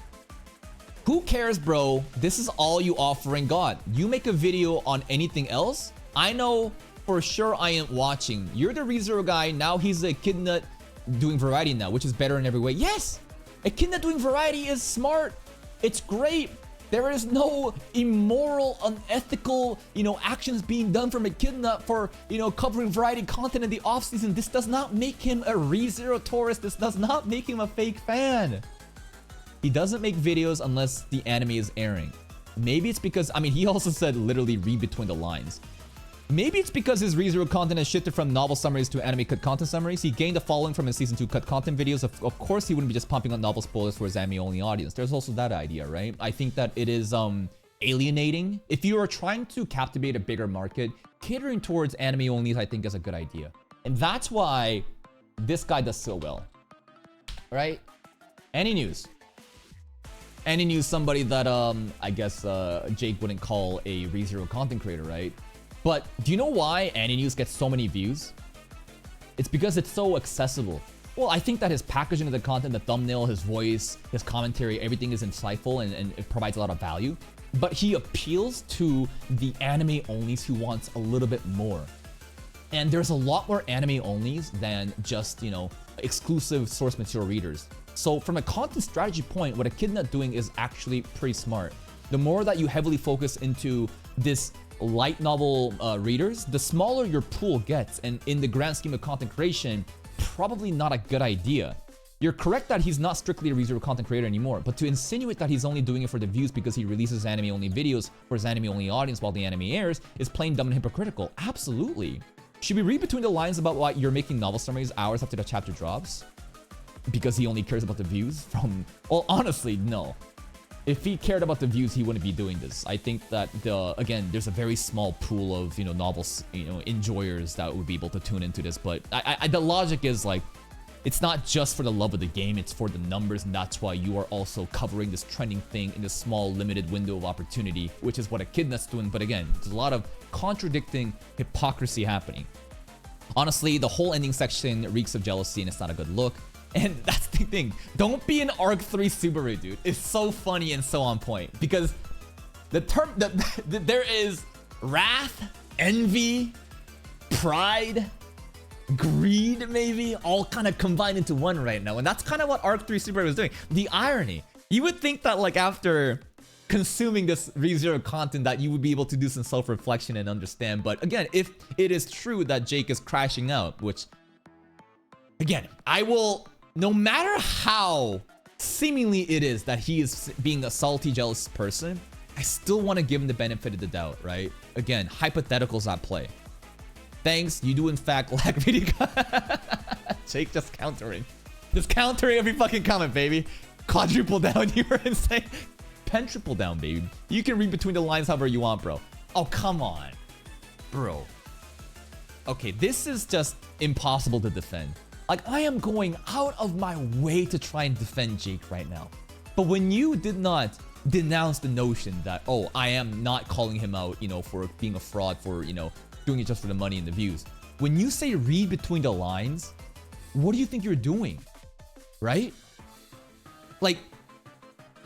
Who cares, bro? This is all you offering God. You make a video on anything else? I know for sure I ain't watching. You're the ReZero guy. Now he's a ECHIDNUT doing variety now, which is better in every way. Yes! ECHIDNUT doing variety is smart. It's great. There is no immoral, unethical, actions being done from ECHIDNUT for, covering variety content in the off-season. This does not make him a ReZero tourist. This does not make him a fake fan. He doesn't make videos unless the anime is airing. Maybe it's because, he also said literally read between the lines. Maybe it's because his ReZero content has shifted from novel summaries to anime cut content summaries. He gained a following from his season 2 cut content videos. Of course, he wouldn't be just pumping on novel spoilers for his anime only audience. There's also that idea, right? I think that it is alienating. If you are trying to captivate a bigger market, catering towards anime onlys, I think is a good idea. And that's why this guy does so well, right? Any news? Somebody that I guess Jake wouldn't call a ReZero content creator, right? But do you know why AniNews gets so many views? It's because it's so accessible. Well, I think that his packaging of the content, the thumbnail, his voice, his commentary, everything is insightful and it provides a lot of value. But he appeals to the anime onlys who wants a little bit more. And there's a lot more anime onlys than just, exclusive source material readers. So from a content strategy point, what ECHIDNUT doing is actually pretty smart. The more that you heavily focus into this light novel readers, the smaller your pool gets, and in the grand scheme of content creation, probably not a good idea. You're correct that he's not strictly a ReZero content creator anymore, but to insinuate that he's only doing it for the views because he releases anime-only videos for his anime-only audience while the anime airs is plain dumb and hypocritical. Absolutely. Should we read between the lines about why you're making novel summaries hours after the chapter drops? Because he only cares about the views from... Well, honestly, no. If he cared about the views, he wouldn't be doing this. I think that again, there's a very small pool of novels, enjoyers that would be able to tune into this. But the logic is like, it's not just for the love of the game; it's for the numbers, and that's why you are also covering this trending thing in this small, limited window of opportunity, which is what ECHIDNUT's doing. But again, there's a lot of contradicting hypocrisy happening. Honestly, the whole ending section reeks of jealousy, and it's not a good look. And that's the thing. Don't be an Arc 3 Subaru, dude. It's so funny and so on point. Because the term... there is wrath, envy, pride, greed, maybe, all kind of combined into one right now. And that's kind of what Arc 3 Subaru is doing. The irony. You would think that, like, after consuming this ReZero content that you would be able to do some self-reflection and understand. But again, if it is true that Jake is crashing out, which... Again, I will... No matter how seemingly it is that he is being a salty, jealous person, I still want to give him the benefit of the doubt, right? Again, hypotheticals at play. Thanks, you do in fact lack video. Jake just countering. Just countering every fucking comment, baby. Quadruple down, you were insane. Pentriple down, baby. You can read between the lines however you want, bro. Oh, come on. Bro. Okay, this is just impossible to defend. Like, I am going out of my way to try and defend Jake right now. But when you did not denounce the notion that, oh, I am not calling him out, for being a fraud, for, doing it just for the money and the views. When you say read between the lines, what do you think you're doing? Right? Like,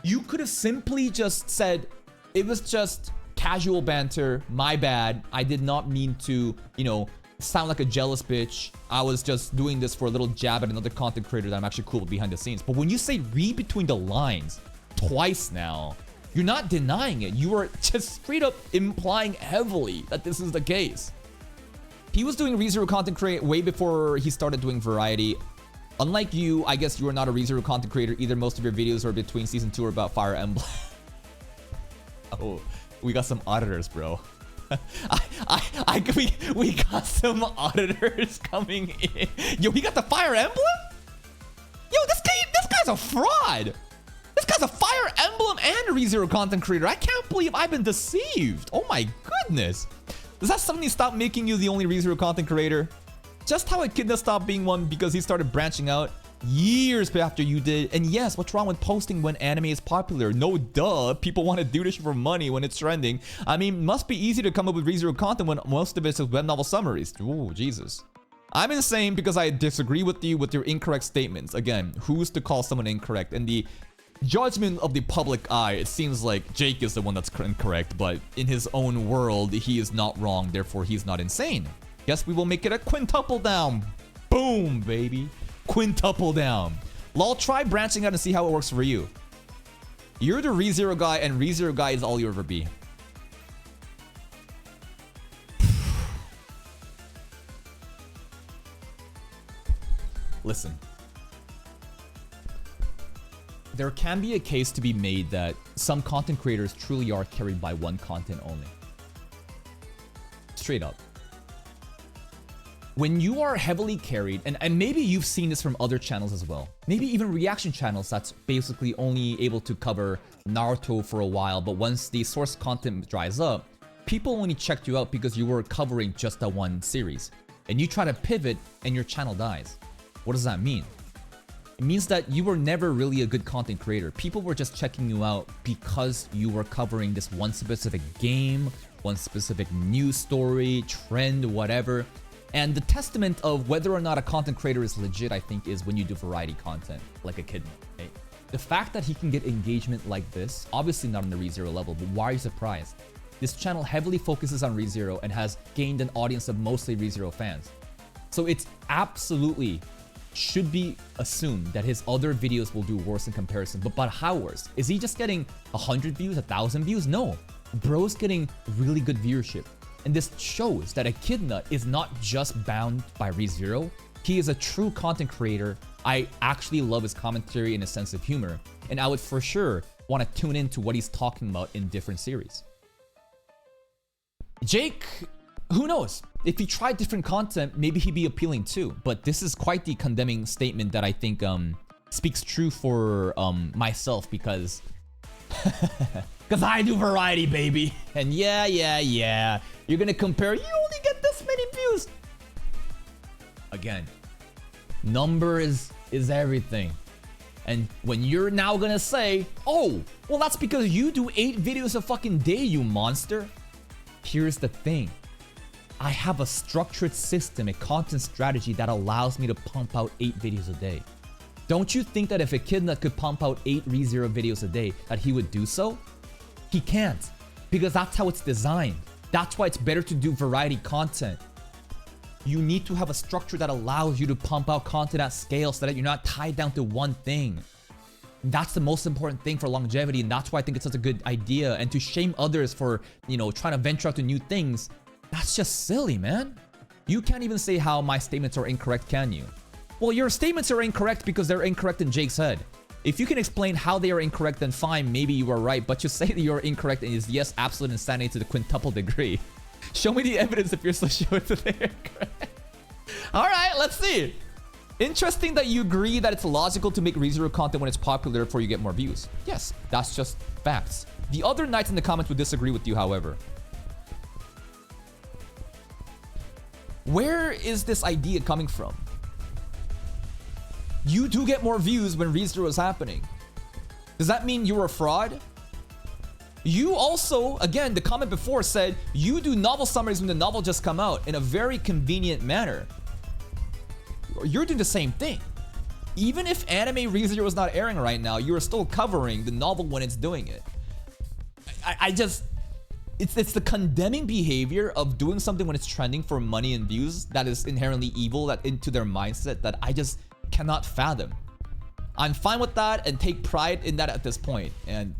you could have simply just said, it was just casual banter, my bad. I did not mean to, sound like a jealous bitch. I was just doing this for a little jab at another content creator that I'm actually cool with behind the scenes. But when you say read between the lines twice now, you're not denying it. You are just straight up implying heavily that this is the case. He was doing ReZero content create way before he started doing variety. Unlike you, I guess you are not a ReZero content creator either. Most of your videos are between season 2 or about Fire Emblem. Oh, we got some auditors, bro. We got some auditors coming in. Yo, we got the Fire Emblem? Yo, this guy's a fraud. This guy's a Fire Emblem and ReZero content creator. I can't believe I've been deceived. Oh my goodness. Does that suddenly stop making you the only ReZero content creator? Just how ECHIDNUT stopped being one because he started branching out years after you did. And yes, what's wrong with posting when anime is popular? No duh, people want to do this for money when it's trending. I mean, must be easy to come up with ReZero content when most of it is web novel summaries. Ooh, Jesus. I'm insane because I disagree with you with your incorrect statements. Again, who's to call someone incorrect? And the judgment of the public eye, it seems like Jake is the one that's incorrect, but in his own world, he is not wrong, therefore he's not insane. Guess we will make it a quintuple down. Boom, baby. Quintuple down. Lol, try branching out and see how it works for you. You're the ReZero guy, and ReZero guy is all you ever be. Listen. There can be a case to be made that some content creators truly are carried by one content only. Straight up. When you are heavily carried, and maybe you've seen this from other channels as well, maybe even reaction channels that's basically only able to cover Naruto for a while, but once the source content dries up, people only checked you out because you were covering just that one series. And you try to pivot and your channel dies. What does that mean? It means that you were never really a good content creator. People were just checking you out because you were covering this one specific game, one specific news story, trend, whatever. And the testament of whether or not a content creator is legit, I think, is when you do variety content, like ECHIDNUT, okay? The fact that he can get engagement like this, obviously not on the ReZero level, but why are you surprised? This channel heavily focuses on ReZero and has gained an audience of mostly ReZero fans. So it's absolutely should be assumed that his other videos will do worse in comparison. But how worse? Is he just getting 100 views, 1,000 views? No. Bro's getting really good viewership. And this shows that ECHIDNUT is not just bound by ReZero. He is a true content creator. I actually love his commentary and his sense of humor. And I would for sure want to tune into what he's talking about in different series. Jake, who knows? If he tried different content, maybe he'd be appealing too. But this is quite the condemning statement that I think speaks true for myself because... Because I do variety, baby. And yeah. You're gonna compare, you only get this many views. Again, number is everything. And when you're now gonna say, oh, well, that's because you do 8 videos a fucking day, you monster. Here's the thing. I have a structured system, a content strategy that allows me to pump out 8 videos a day. Don't you think that if ECHIDNUT could pump out 8 ReZero videos a day, that he would do so? He can't, because that's how it's designed. That's why it's better to do variety content. You need to have a structure that allows you to pump out content at scale so that you're not tied down to one thing. That's the most important thing for longevity, and that's why I think it's such a good idea. And to shame others for, trying to venture out to new things, that's just silly, man. You can't even say how my statements are incorrect, can you? Well, your statements are incorrect because they're incorrect in Jake's head. If you can explain how they are incorrect, then fine, maybe you are right. But to say that you're incorrect is, yes, absolute insanity to the quintuple degree. Show me the evidence if you're so sure that they're incorrect. All right, let's see. Interesting that you agree that it's logical to make ReZero content when it's popular before you get more views. Yes, that's just facts. The other knights in the comments would disagree with you, however. Where is this idea coming from? You do get more views when ReZero is happening. Does that mean you're a fraud? You also, again, the comment before said you do novel summaries when the novel just come out in a very convenient manner. You're doing the same thing. Even if anime ReZero is not airing right now, you are still covering the novel when it's doing it. It's the condemning behavior of doing something when it's trending for money and views that is inherently evil, that into their mindset, that I just cannot fathom. I'm fine with that and take pride in that at this point. And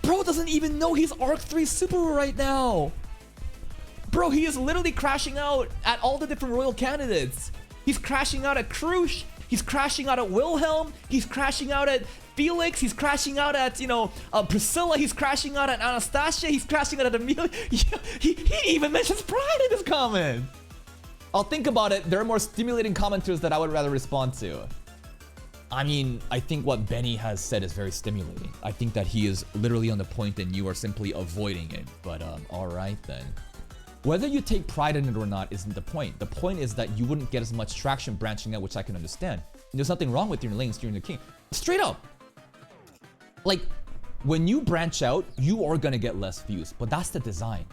bro doesn't even know he's Arc 3 Subaru right now. Bro, he is literally crashing out at all the different royal candidates. He's crashing out at Krush. He's crashing out at Wilhelm. He's crashing out at Felix. He's crashing out at, you know, Priscilla. He's crashing out at Anastasia. He's crashing out at Amelia. He even mentions pride in his comment. I'll think about it. There are more stimulating commenters that I would rather respond to. I mean, I think what Benny has said is very stimulating. I think that he is literally on the point and you are simply avoiding it. But all right then. Whether you take pride in it or not isn't the point. The point is that you wouldn't get as much traction branching out, which I can understand. And there's nothing wrong with your lanes during the king. Straight up. Like, when you branch out, you are gonna get less views, but that's the design.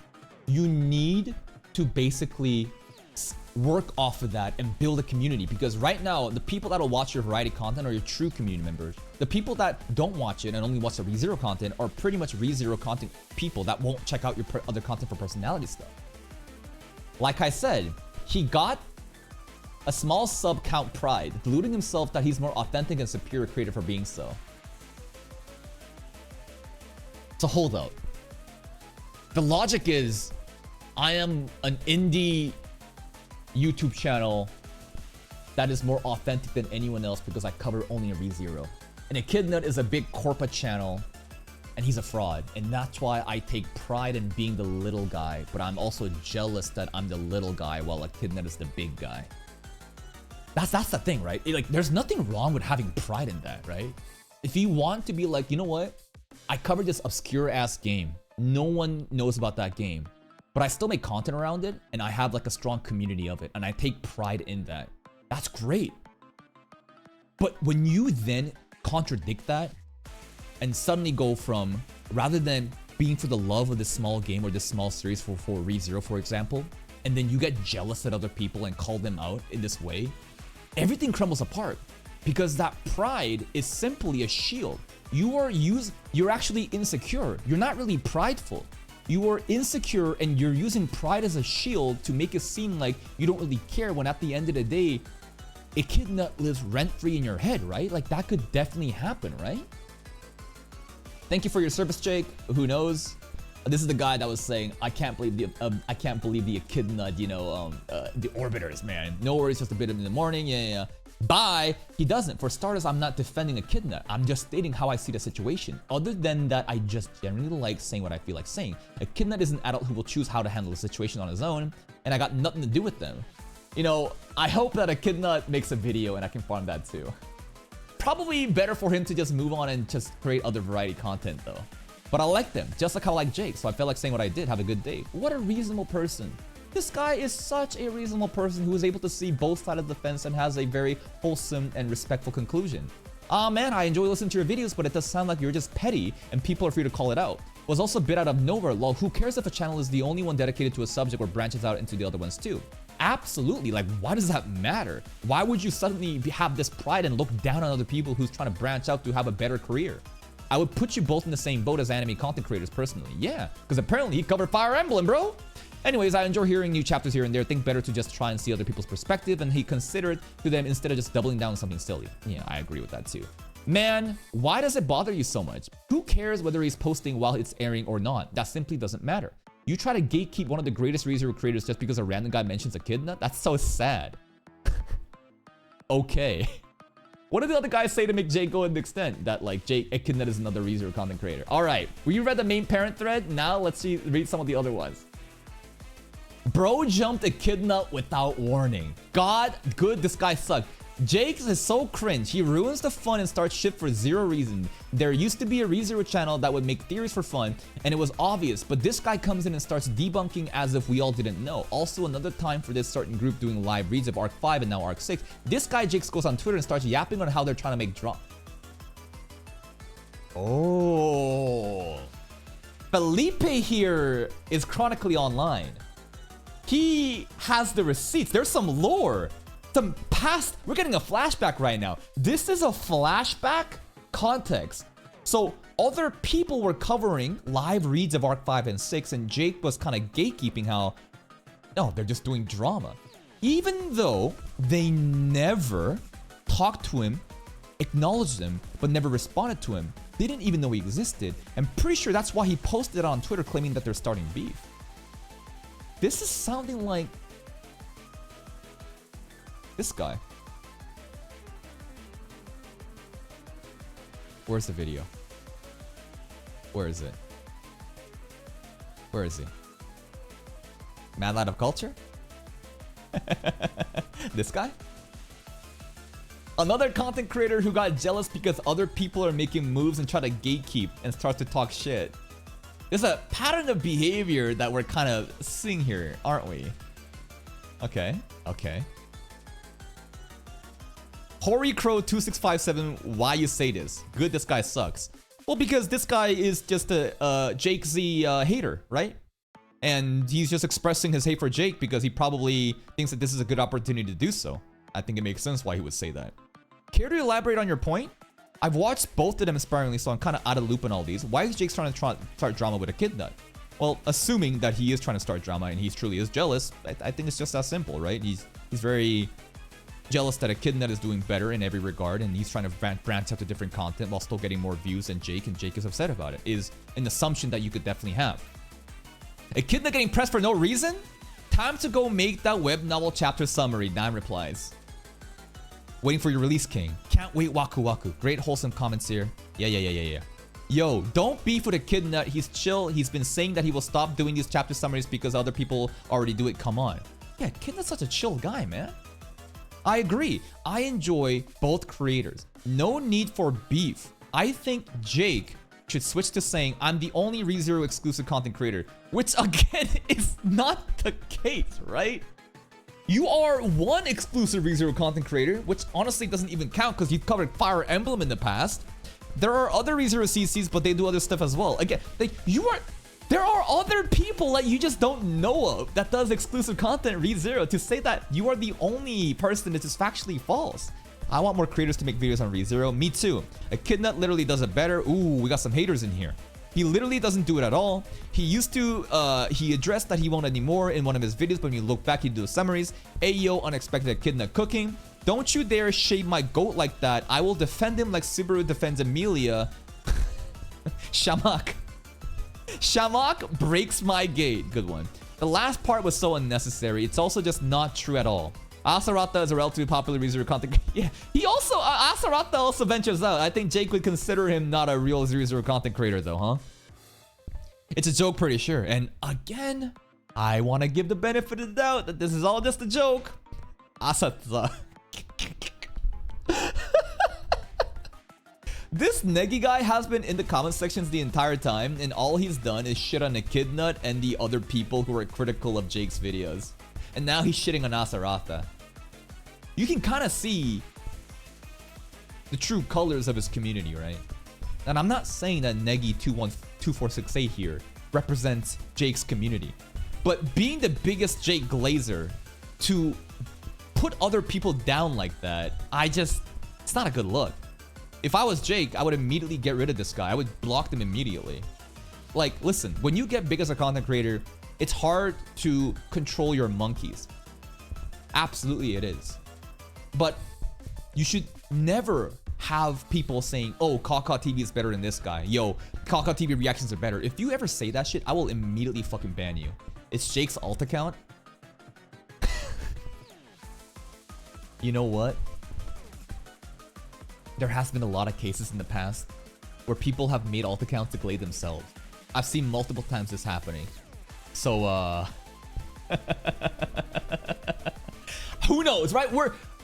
You need to basically work off of that and build a community, because right now, the people that'll watch your variety content are your true community members. The people that don't watch it and only watch the ReZero content are pretty much ReZero content people that won't check out your other content for personality stuff. Like I said, he got a small sub count pride, deluding himself that he's more authentic and superior creator for being so. It's a holdout. The logic is, I am an indie YouTube channel that is more authentic than anyone else because I cover only a ReZero. And ECHIDNUT is a big corporate channel, and he's a fraud. And that's why I take pride in being the little guy, but I'm also jealous that I'm the little guy while ECHIDNUT is the big guy. That's the thing, right? Like, there's nothing wrong with having pride in that, right? If you want to be like, you know what? I covered this obscure-ass game. No one knows about that game. But I still make content around it, and I have like a strong community of it, and I take pride in that. That's great. But when you then contradict that, and suddenly go from, rather than being for the love of this small game or this small series for ReZero, for example, and then you get jealous at other people and call them out in this way, everything crumbles apart. Because that pride is simply a shield. You're actually insecure. You're not really prideful. You are insecure and you're using pride as a shield to make it seem like you don't really care, when at the end of the day, ECHIDNUT lives rent-free in your head, right? Like, that could definitely happen, right? Thank you for your service, Jake. Who knows? This is the guy that was saying, I can't believe the ECHIDNUT, you know, the orbiters, man. No worries, just a bit in the morning. Yeah. Bye. He doesn't. For starters, I'm not defending ECHIDNUT. I'm just stating how I see the situation. Other than that, I just generally like saying what I feel like saying. ECHIDNUT is an adult who will choose how to handle the situation on his own, and I got nothing to do with them. You know, I hope that ECHIDNUT makes a video and I can farm that too. Probably better for him to just move on and just create other variety content though. But I like them, just like how I like Jake, so I felt like saying what I did. Have a good day. What a reasonable person. This guy is such a reasonable person who is able to see both sides of the fence and has a very wholesome and respectful conclusion. Man, I enjoy listening to your videos, but it does sound like you're just petty and people are free to call it out. Was also a bit out of nowhere. Lol, who cares if a channel is the only one dedicated to a subject or branches out into the other ones too? Absolutely. Like, why does that matter? Why would you suddenly have this pride and look down on other people who's trying to branch out to have a better career? I would put you both in the same boat as anime content creators personally. Yeah, because apparently he covered Fire Emblem, bro. Anyways, I enjoy hearing new chapters here and there. Think better to just try and see other people's perspective, and he considered to them instead of just doubling down on something silly. Yeah, I agree with that too. Man, why does it bother you so much? Who cares whether he's posting while it's airing or not? That simply doesn't matter. You try to gatekeep one of the greatest ReZero creators just because a random guy mentions ECHIDNUT? That's so sad. Okay. What did the other guys say to make Jake go to the extent that, like, ECHIDNUT is another ReZero content creator? Alright, we read the main parent thread. Now let's read some of the other ones. Bro jumped ECHIDNUT without warning. God, good, this guy sucked. Jake is so cringe. He ruins the fun and starts shit for zero reason. There used to be a ReZero channel that would make theories for fun, and it was obvious, but this guy comes in and starts debunking as if we all didn't know. Also, another time for this certain group doing live reads of Arc 5 and now Arc 6. This guy Jake goes on Twitter and starts yapping on how they're trying to make drama. Oh. Felipe here is chronically online. He has the receipts. There's some lore. Some past, we're getting a flashback right now. This is a flashback context. So other people were covering live reads of Arc 5 and 6, and Jake was kind of gatekeeping how, no, they're just doing drama. Even though they never talked to him, acknowledged him, but never responded to him. They didn't even know he existed. I'm pretty sure that's why he posted it on Twitter claiming that they're starting beef. This is sounding like this guy. Where's the video? Where is it? Where is he? Mad Lad of Culture? This guy? Another content creator who got jealous because other people are making moves and try to gatekeep and start to talk shit. There's a pattern of behavior that we're kind of seeing here, aren't we? Okay, okay. HoriCrow2657, why you say this? Good, this guy sucks. Well, because this guy is just a Jake Z hater, right? And he's just expressing his hate for Jake because he probably thinks that this is a good opportunity to do so. I think it makes sense why he would say that. Care to elaborate on your point? I've watched both of them sparingly, so I'm kind of out of loop on all these. Why is Jake trying to start drama with ECHIDNUT? Well, assuming that he is trying to start drama and he truly is jealous, I think it's just that simple, right? He's very jealous that ECHIDNUT is doing better in every regard, and he's trying to branch out to different content while still getting more views than Jake, and Jake is upset about it. Is an assumption that you could definitely have. ECHIDNUT getting pressed for no reason? Time to go make that web novel chapter summary, 9 replies. Waiting for your release, King. Can't wait, Waku Waku. Great wholesome comments here. Yeah. Yo, don't beef with ECHIDNUT. He's chill. He's been saying that he will stop doing these chapter summaries because other people already do it. Come on. Yeah, ECHIDNUT's such a chill guy, man. I agree. I enjoy both creators. No need for beef. I think Jake should switch to saying, I'm the only ReZero exclusive content creator, which again is not the case, right? You are one exclusive ReZero content creator, which honestly doesn't even count because you've covered Fire Emblem in the past. There are other ReZero CCs, but they do other stuff as well. Again, there are other people that you just don't know of that does exclusive content ReZero. To say that you are the only person is just factually false. I want more creators to make videos on ReZero. Me too. ECHIDNUT literally does it better. Ooh, we got some haters in here. He literally doesn't do it at all. He used to, he addressed that he won't anymore in one of his videos, but when you look back, he'd do summaries. Ayo, unexpected ECHIDNUT cooking. Don't you dare shade my goat like that. I will defend him like Subaru defends Emilia. Shamak. Shamak breaks my gate. Good one. The last part was so unnecessary. It's also just not true at all. Asarata is a relatively popular ReZero content. Yeah, he also, Asarata also ventures out. I think Jake would consider him not a real ReZero content creator though, huh? It's a joke, pretty sure. And again, I want to give the benefit of the doubt that this is all just a joke. Asata. This Negi guy has been in the comment sections the entire time, and all he's done is shit on ECHIDNUT and the other people who are critical of Jake's videos. And now he's shitting on Asarata. You can kind of see the true colors of his community, right? And I'm not saying that Negi21246A here represents Jake's community. But being the biggest Jake Glazer, to put other people down like that, it's not a good look. If I was Jake, I would immediately get rid of this guy. I would block them immediately. Like, listen, when you get big as a content creator, it's hard to control your monkeys. Absolutely it is. But you should never have people saying, oh, Kaka TV is better than this guy. Yo, Kaka TV reactions are better. If you ever say that shit, I will immediately fucking ban you. It's Jake's alt account. You know what? There has been a lot of cases in the past where people have made alt accounts to glade themselves. I've seen multiple times this happening. So, who knows, right?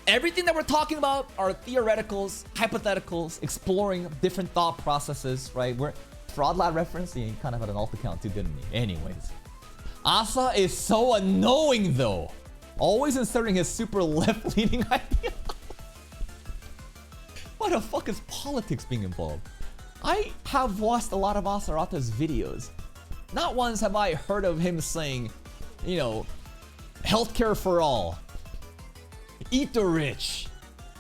Everything that we're talking about are theoreticals, hypotheticals, exploring different thought processes, right? Fraud Lad reference, he kind of had an alt account too, didn't he? Anyways. Asa is so annoying though. Always inserting his super left-leaning idea. Why the fuck is politics being involved? I have watched a lot of Asarata's videos. Not once have I heard of him saying, you know, healthcare for all. Eat the rich.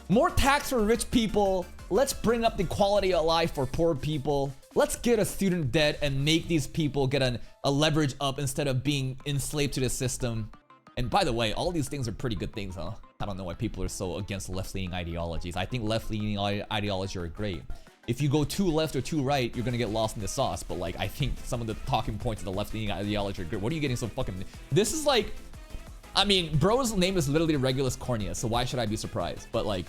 More tax for rich people. Let's bring up the quality of life for poor people. Let's get a student dead and make these people get a leverage up instead of being enslaved to the system. And by the way, all these things are pretty good things, huh? I don't know why people are so against left-leaning ideologies. I think left-leaning ideologies are great. If you go too left or too right, you're gonna get lost in the sauce. But like, I think some of the talking points of the left-leaning ideology are good. What are you getting so fucking... This is like... I mean, bro's name is literally Regulus Cornea, so why should I be surprised? But like...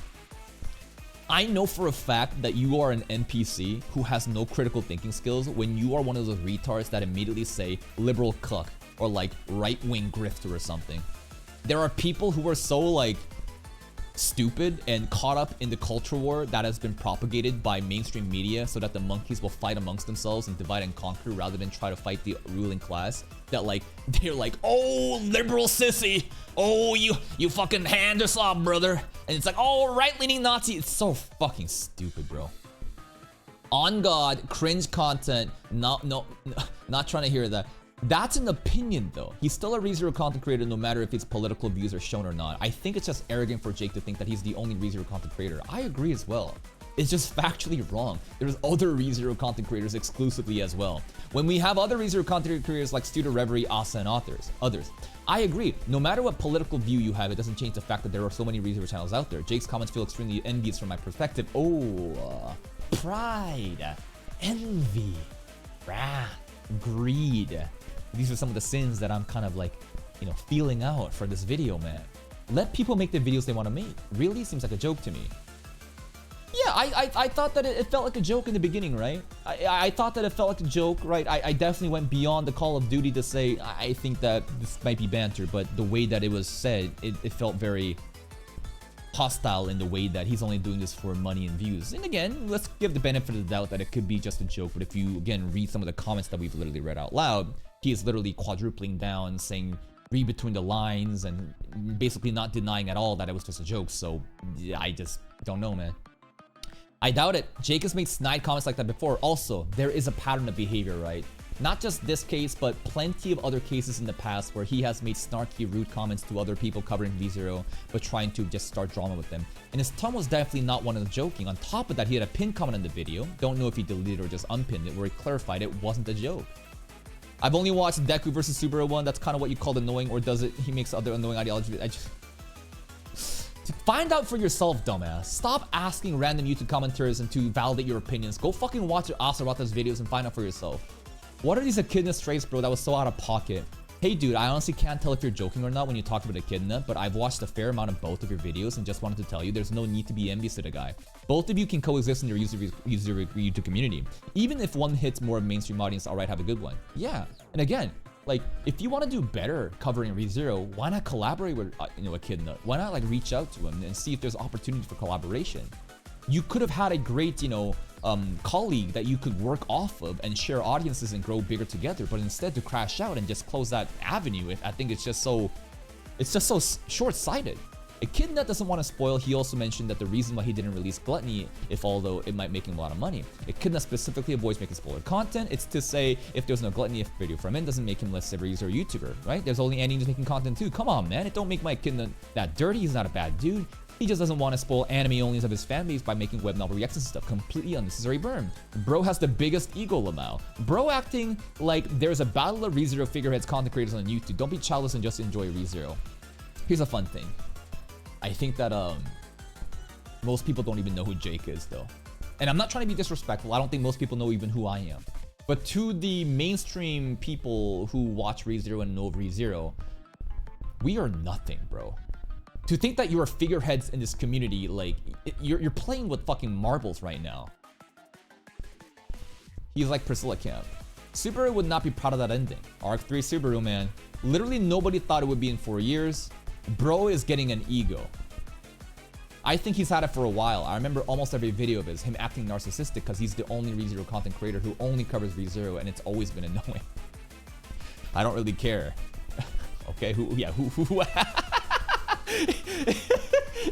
I know for a fact that you are an NPC who has no critical thinking skills when you are one of those retards that immediately say liberal cuck or like right-wing grifter or something. There are people who are so like stupid and caught up in the culture war that has been propagated by mainstream media so that the monkeys will fight amongst themselves and divide and conquer rather than try to fight the ruling class, that like they're like, oh, liberal sissy, oh, you fucking hand us off, brother. And it's like, oh, right-leaning Nazi. It's so fucking stupid, bro. On God, cringe content. Not trying to hear that. That's an opinion, though. He's still a ReZero content creator no matter if his political views are shown or not. I think it's just arrogant for Jake to think that he's the only ReZero content creator. I agree as well. It's just factually wrong. There's other ReZero content creators exclusively as well. When we have other ReZero content creators like Studer Reverie, Asa, and others, I agree. No matter what political view you have, it doesn't change the fact that there are so many ReZero channels out there. Jake's comments feel extremely envious from my perspective. Oh, pride, envy, wrath, greed. These are some of the sins that I'm kind of like, you know, feeling out for this video, man. Let people make the videos they want to make. Really seems like a joke to me. Yeah, I thought that it felt like a joke in the beginning, right? I thought that it felt like a joke, right? I definitely went beyond the Call of Duty to say I think that this might be banter, but the way that it was said, it felt very hostile in the way that he's only doing this for money and views. And again, let's give the benefit of the doubt that it could be just a joke, but if you, again, read some of the comments that we've literally read out loud, he is literally quadrupling down, saying read between the lines, and basically not denying at all that it was just a joke. So yeah, I just don't know, man. I doubt it. Jake has made snide comments like that before. Also, there is a pattern of behavior, right? Not just this case, but plenty of other cases in the past where he has made snarky, rude comments to other people covering ReZero, but trying to just start drama with them. And his tone was definitely not one of the joking. On top of that, he had a pinned comment in the video. Don't know if he deleted or just unpinned it, where he clarified it wasn't a joke. I've only watched Deku versus Subaru 1. That's kind of what you call annoying, or does it? He makes other annoying ideology. I just... Find out for yourself, dumbass. Stop asking random YouTube commenters and to validate your opinions. Go fucking watch Asarata's videos and find out for yourself. What are these echidna traits, bro? That was so out of pocket. Hey, dude, I honestly can't tell if you're joking or not when you talk about echidna, but I've watched a fair amount of both of your videos and just wanted to tell you there's no need to be envious of the guy. Both of you can coexist in your user YouTube community. Even if one hits more of a mainstream audience, alright, have a good one. Yeah, and again, like, if you want to do better covering ReZero, why not collaborate with, ECHIDNUT? Why not, like, reach out to him and see if there's opportunity for collaboration? You could have had a great, colleague that you could work off of and share audiences and grow bigger together, but instead to crash out and just close that avenue, I think it's just so short-sighted. ECHIDNUT doesn't want to spoil. He also mentioned that the reason why he didn't release Gluttony, although it might make him a lot of money, ECHIDNUT specifically avoids making spoiler content. It's to say if there's no Gluttony video from him, doesn't make him less of a user or YouTuber, right? There's only animes making content too. Come on, man. It don't make my ECHIDNUT that dirty. He's not a bad dude. He just doesn't want to spoil anime onlys of his fanbase by making web novel reactions and stuff. Completely unnecessary burn. Bro has the biggest ego, Lamau. Bro acting like there's a battle of ReZero figureheads content creators on YouTube. Don't be childless and just enjoy ReZero. Here's a fun thing. I think that most people don't even know who Jake is, though. And I'm not trying to be disrespectful. I don't think most people know even who I am. But to the mainstream people who watch ReZero and know of ReZero, we are nothing, bro. To think that you are figureheads in this community, like, you're playing with fucking marbles right now. He's like Priscilla Camp. Subaru would not be proud of that ending. Arc 3 Subaru, man. Literally nobody thought it would be in 4 years. Bro is getting an ego. I think he's had it for a while. I remember almost every video of him acting narcissistic because he's the only ReZero content creator who only covers ReZero, and it's always been annoying. I don't really care. Okay, who?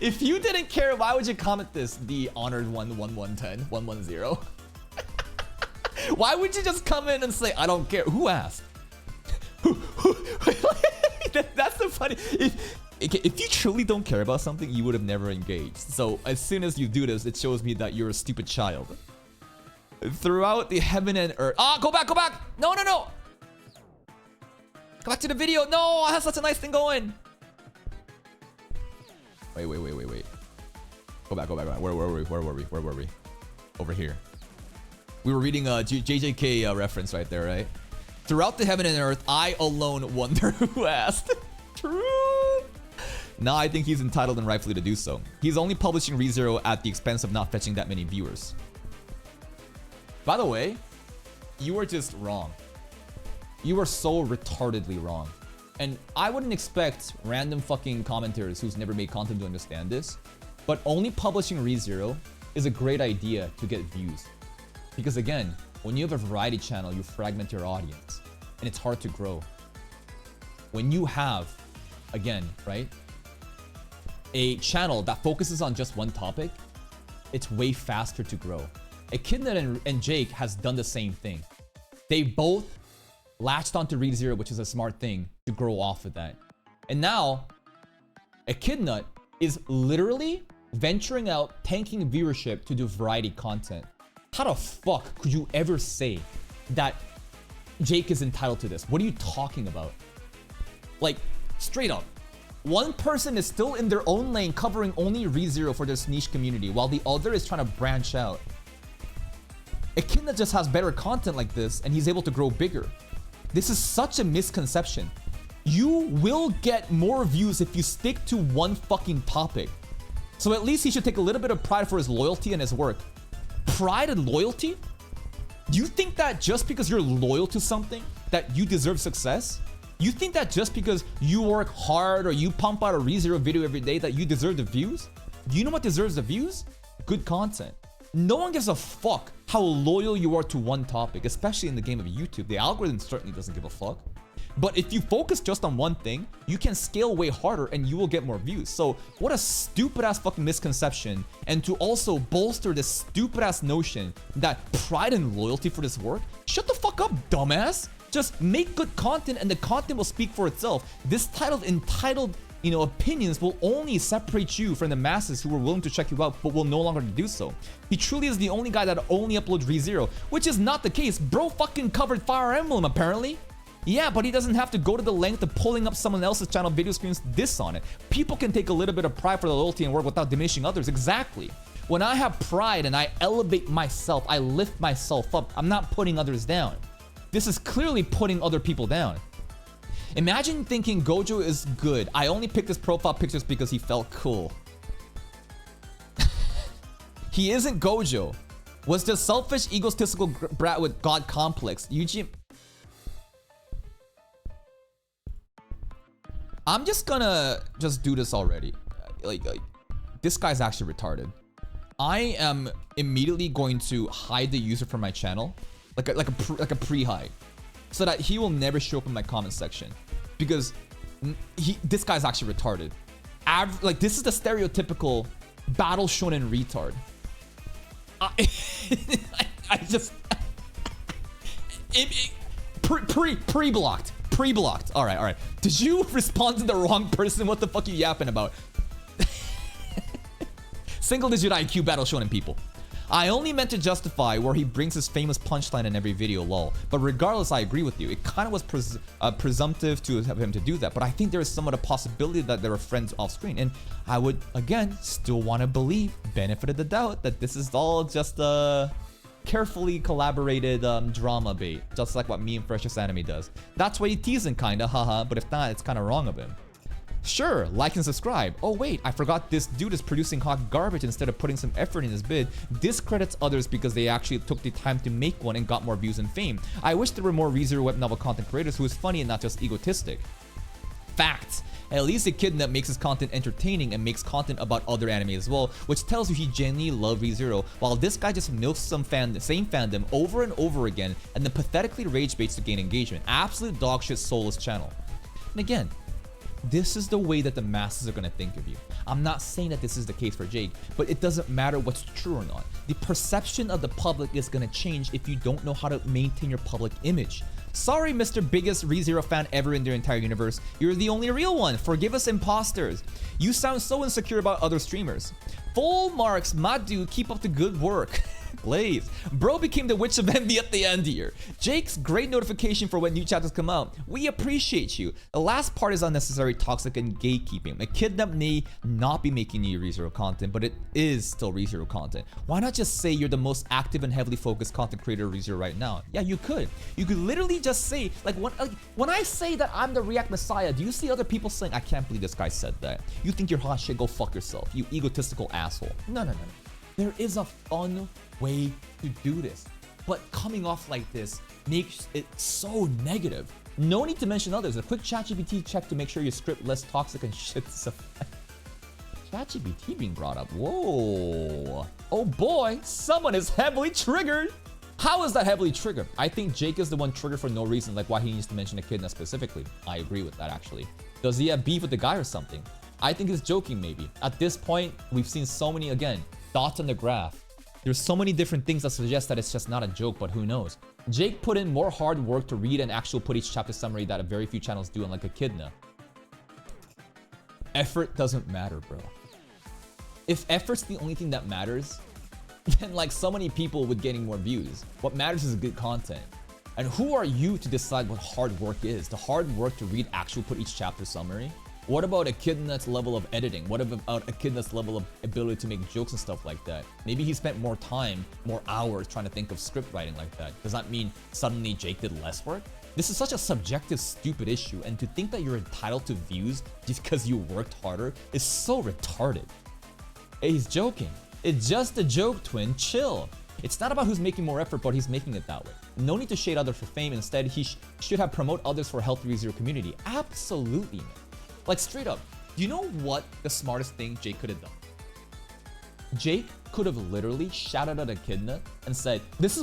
If you didn't care, why would you comment this? The honored 11110. Why would you just come in and say, I don't care? Who asked? That's the funny. If you truly don't care about something, you would have never engaged. So as soon as you do this, it shows me that you're a stupid child. Throughout the heaven and earth. Ah, go back, go back. No, no, no. Go back to the video. No, I have such a nice thing going. Wait. Go back. Where were we? Over here. We were reading a JJK reference right there, right? Throughout the heaven and earth, I alone wonder who asked. True. Now I think he's entitled and rightfully to do so. He's only publishing ReZero at the expense of not fetching that many viewers. By the way, you are just wrong. You are so retardedly wrong. And I wouldn't expect random fucking commenters who's never made content to understand this, but only publishing ReZero is a great idea to get views. Because again, when you have a variety channel, you fragment your audience and it's hard to grow. When you have, again, right, a channel that focuses on just one topic, it's way faster to grow. ECHIDNUT and Jake has done the same thing. They both latched onto ReZero, which is a smart thing, to grow off of that. And now, ECHIDNUT is literally venturing out, tanking viewership to do variety content. How the fuck could you ever say that Jake is entitled to this? What are you talking about? Like, straight up. One person is still in their own lane covering only ReZero for this niche community, while the other is trying to branch out. ECHIDNUT just has better content like this, and he's able to grow bigger. This is such a misconception. You will get more views if you stick to one fucking topic. So at least he should take a little bit of pride for his loyalty and his work. Pride and loyalty? Do you think that just because you're loyal to something that you deserve success? You think that just because you work hard or you pump out a ReZero video every day that you deserve the views? Do you know what deserves the views? Good content. No one gives a fuck how loyal you are to one topic, especially in the game of YouTube. The algorithm certainly doesn't give a fuck. But if you focus just on one thing, you can scale way harder and you will get more views. So what a stupid ass fucking misconception. And to also bolster this stupid ass notion that pride and loyalty for this work, shut the fuck up, dumbass. Just make good content and the content will speak for itself. This title entitled, opinions will only separate you from the masses who are willing to check you out but will no longer do so. He truly is the only guy that only uploads ReZero, which is not the case. Bro fucking covered Fire Emblem apparently. Yeah, but he doesn't have to go to the length of pulling up someone else's channel video screens diss on it. People can take a little bit of pride for the loyalty and work without diminishing others. Exactly. When I have pride and I elevate myself, I lift myself up, I'm not putting others down. This is clearly putting other people down. Imagine thinking Gojo is good. I only picked his profile pictures because he felt cool. He isn't Gojo. Was just selfish, egotistical brat with god complex. Yuji... I'm just gonna do this already. Like this guy's actually retarded. I am immediately going to hide the user from my channel, like a pre-hide, so that he will never show up in my comment section, because this guy's actually retarded. Like this is the stereotypical battle shonen retard. I just pre-blocked. Pre-blocked. All right. Did you respond to the wrong person? What the fuck are you yapping about? Single-digit IQ battle shonen people. I only meant to justify where he brings his famous punchline in every video, lol. But regardless, I agree with you. It kind of was presumptive to have him to do that. But I think there is somewhat a possibility that they were friends off screen. And I would, again, still want to believe, benefit of the doubt, that this is all just carefully collaborated drama bait, just like what me and Freshest Anime does. That's why he's teasing kinda, haha, but if not, it's kinda wrong of him. Sure, like and subscribe. Oh wait, I forgot this dude is producing hot garbage instead of putting some effort in his bid. Discredits others because they actually took the time to make one and got more views and fame. I wish there were more ReZero web novel content creators who is funny and not just egotistic. Facts. At least ECHIDNUT makes his content entertaining and makes content about other anime as well, which tells you he genuinely loves ReZero, while this guy just milks same fandom over and over again and then pathetically rage baits to gain engagement. Absolute dogshit soulless channel. And again, this is the way that the masses are going to think of you. I'm not saying that this is the case for Jake, but it doesn't matter what's true or not. The perception of the public is going to change if you don't know how to maintain your public image. Sorry, Mr. Biggest ReZero fan ever in their entire universe. You're the only real one. Forgive us imposters. You sound so insecure about other streamers. Full marks, Madu, keep up the good work. place. Bro became the Witch of Envy at the end here. Jake's great notification for when new chapters come out. We appreciate you. The last part is unnecessary, toxic, and gatekeeping. ECHIDNUT may not be making new ReZero content, but it is still ReZero content. Why not just say you're the most active and heavily focused content creator of ReZero right now? Yeah, you could. You could literally just say, like when I say that I'm the React Messiah, do you see other people saying, I can't believe this guy said that? You think you're hot shit, go fuck yourself, you egotistical asshole. No. There is a fun way to do this, but coming off like this makes it so negative. No need to mention others. A quick ChatGPT check to make sure your script less toxic and shit's ChatGPT being brought up. Whoa. Oh boy, someone is heavily triggered. How is that heavily triggered? I think Jake is the one triggered for no reason, like why he needs to mention ECHIDNUT specifically. I agree with that actually. Does he have beef with the guy or something? I think he's joking maybe. At this point, we've seen so many, again, dots on the graph. There's so many different things that suggest that it's just not a joke, but who knows? Jake put in more hard work to read and actually put each chapter summary that a very few channels do, unlike ECHIDNUT. Effort doesn't matter, bro. If effort's the only thing that matters, then like so many people with getting more views. What matters is good content. And who are you to decide what hard work is? The hard work to read actually put each chapter summary? What about ECHIDNUT's level of editing? What about ECHIDNUT's level of ability to make jokes and stuff like that? Maybe he spent more time, more hours trying to think of script writing like that. Does that mean suddenly Jake did less work? This is such a subjective, stupid issue, and to think that you're entitled to views just because you worked harder is so retarded. Hey, he's joking. It's just a joke, twin. Chill. It's not about who's making more effort, but he's making it that way. No need to shade others for fame. Instead, he should have promote others for a healthy ReZero community. Absolutely, man. Like straight up, do you know what the smartest thing Jake could have done? Jake could have literally shouted at ECHIDNUT and said, this is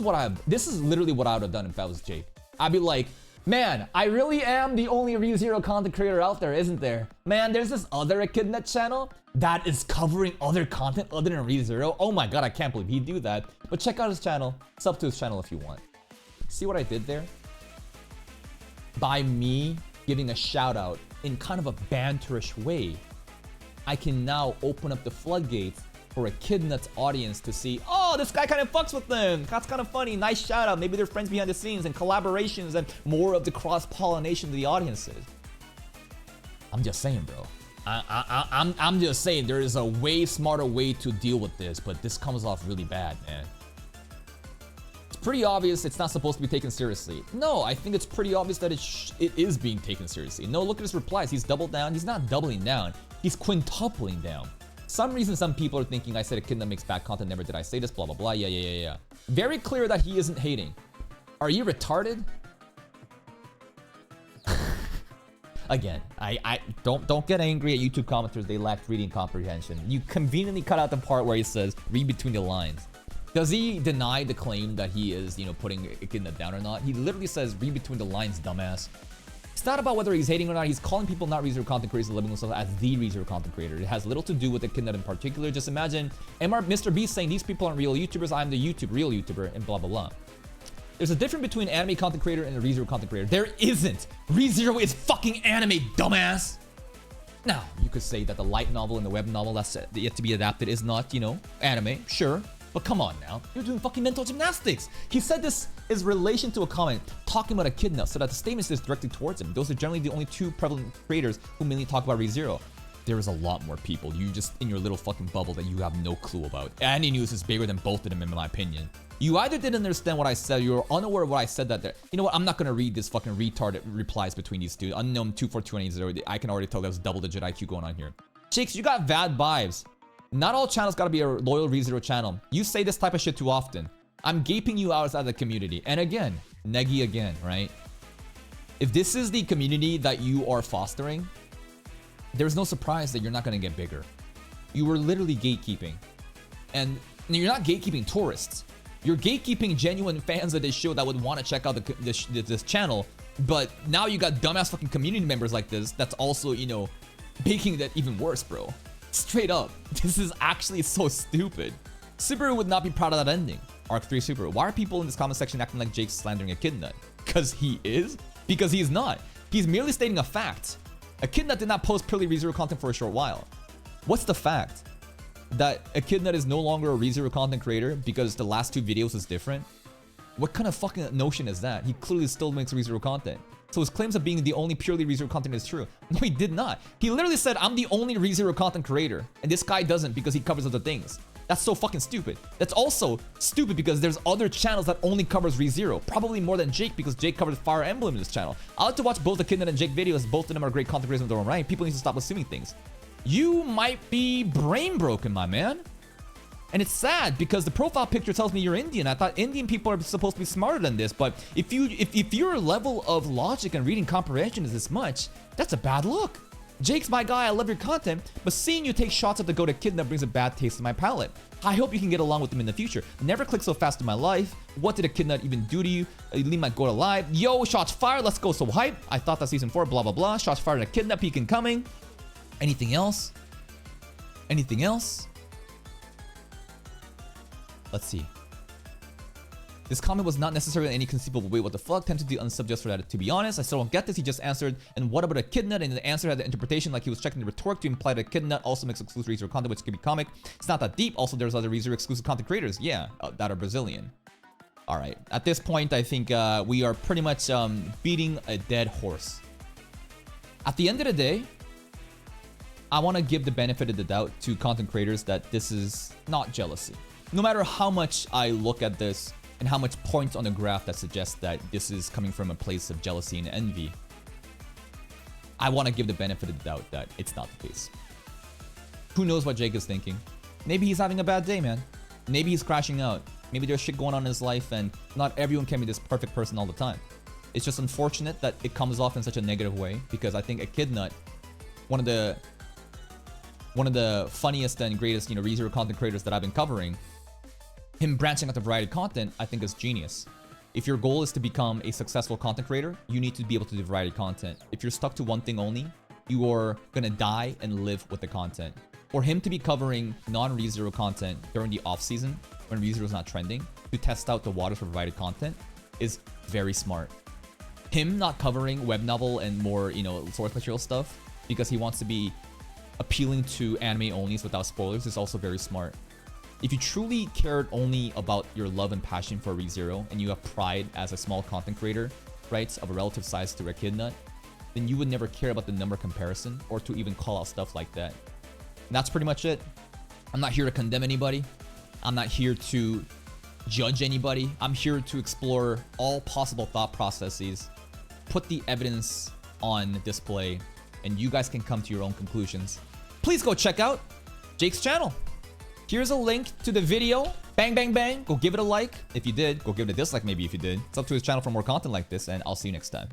literally what I would have done if I was Jake. I'd be like, man, I really am the only ReZero content creator out there, isn't there? Man, there's this other ECHIDNUT channel that is covering other content other than ReZero. Oh my god, I can't believe he'd do that. But check out his channel, sub to his channel if you want. See what I did there? By me giving a shout out in kind of a banterish way, I can now open up the floodgates for ECHIDNUT's audience to see, oh, this guy kind of fucks with them. That's kind of funny. Nice shout out. Maybe they're friends behind the scenes and collaborations and more of the cross-pollination of the audiences. I'm just saying, bro. I'm just saying there is a way smarter way to deal with this, but this comes off really bad, man. It's pretty obvious it's not supposed to be taken seriously. No, I think it's pretty obvious that it is being taken seriously. No, look at his replies. He's doubled down. He's not doubling down. He's quintupling down. Some reason some people are thinking I said ECHIDNUT makes bad content, never did I say this, blah, blah, blah, yeah. Very clear that he isn't hating. Are you retarded? Again, I don't get angry at YouTube commenters, they lack reading comprehension. You conveniently cut out the part where he says, read between the lines. Does he deny the claim that he is, putting ECHIDNUT down or not? He literally says, read between the lines, dumbass. It's not about whether he's hating or not. He's calling people not ReZero content creators and labeling themselves as the ReZero content creator. It has little to do with ECHIDNUT in particular. Just imagine Mr. Beast saying these people aren't real YouTubers. I'm the real YouTuber and blah, blah, blah. There's a difference between an anime content creator and a ReZero content creator. There isn't. ReZero is fucking anime, dumbass. Now, you could say that the light novel and the web novel that's yet to be adapted is not, anime. Sure. But come on now, you're doing fucking mental gymnastics. He said this is relation to a comment talking about ECHIDNUT, so that the statement is directed towards him. Those are generally the only two prevalent creators who mainly talk about ReZero. There is a lot more people. You just in your little fucking bubble that you have no clue about. Andy News is bigger than both of them in my opinion. You either didn't understand what I said, you're unaware of what I said that there. You know what, I'm not gonna read this fucking retarded replies between these two. Unknown 24280, I can already tell there's double-digit IQ going on here. Chicks, you got bad vibes. Not all channels gotta be a loyal ReZero channel. You say this type of shit too often. I'm gaping you out outside the community. And again, neggy again, right? If this is the community that you are fostering, there's no surprise that you're not gonna get bigger. You were literally gatekeeping. And you're not gatekeeping tourists. You're gatekeeping genuine fans of this show that would want to check out this channel. But now you got dumbass fucking community members like this that's also, making that even worse, bro. Straight up, this is actually so stupid. Subaru would not be proud of that ending. Arc 3 Subaru. Why are people in this comment section acting like Jake's slandering ECHIDNUT? Because he is? Because he's not. He's merely stating a fact. ECHIDNUT did not post purely ReZero content for a short while. What's the fact? that Echidnut is no longer a ReZero content creator because the last 2 videos is different? What kind of fucking notion is that? He clearly still makes ReZero content. So his claims of being the only purely ReZero content is true. No, he did not. He literally said, I'm the only ReZero content creator. And this guy doesn't because he covers other things. That's so fucking stupid. That's also stupid because there's other channels that only covers ReZero. Probably more than Jake because Jake covers Fire Emblem in this channel. I like to watch both Echidnut and Jake videos. Both of them are great content creators in their own right. People need to stop assuming things. You might be brain broken, my man. And it's sad because the profile picture tells me you're Indian. I thought Indian people are supposed to be smarter than this, but if your level of logic and reading comprehension is this much, that's a bad look. Jake's my guy, I love your content, but seeing you take shots at the goat Echidnut brings a bad taste in my palate. I hope you can get along with him in the future. Never click so fast in my life. What did Echidnut even do to you? You leave my goat alive. Yo, shots fired, let's go, so hype. I thought that season 4, blah blah blah. Shots fired at Echidnut, peak incoming. Anything else? Anything else? Let's see. This comment was not necessarily in any conceivable way. What the fuck? Tempted to unsub for that. To be honest, I still don't get this. He just answered, and what about Echidnut? And the answer had the interpretation like he was checking the rhetoric to imply that Echidnut also makes exclusive ReZero content, which could be comic. It's not that deep. Also, there's other ReZero exclusive content creators, yeah, that are Brazilian. All right. At this point, I think we are pretty much beating a dead horse. At the end of the day, I want to give the benefit of the doubt to content creators that this is not jealousy. No matter how much I look at this and how much points on the graph that suggests that this is coming from a place of jealousy and envy, I want to give the benefit of the doubt that it's not the case. Who knows what Jake is thinking? Maybe he's having a bad day, man. Maybe he's crashing out. Maybe there's shit going on in his life and not everyone can be this perfect person all the time. It's just unfortunate that it comes off in such a negative way because I think Echidnut, one of the funniest and greatest, ReZero content creators that I've been covering, him branching out to variety content, I think is genius. If your goal is to become a successful content creator, you need to be able to do variety content. If you're stuck to one thing only, you are gonna die and live with the content. For him to be covering non-ReZero content during the off-season, when ReZero is not trending, to test out the waters for variety content is very smart. Him not covering web novel and more, source material stuff because he wants to be appealing to anime onlys without spoilers is also very smart. If you truly cared only about your love and passion for ReZero and you have pride as a small content creator, right, of a relative size to Echidnut, then you would never care about the number comparison or to even call out stuff like that. And that's pretty much it. I'm not here to condemn anybody. I'm not here to judge anybody. I'm here to explore all possible thought processes, put the evidence on display, and you guys can come to your own conclusions. Please go check out Jake's channel. Here's a link to the video. Bang, bang, bang. Go give it a like. If you did, go give it a dislike maybe if you did. It's up to his channel for more content like this, and I'll see you next time.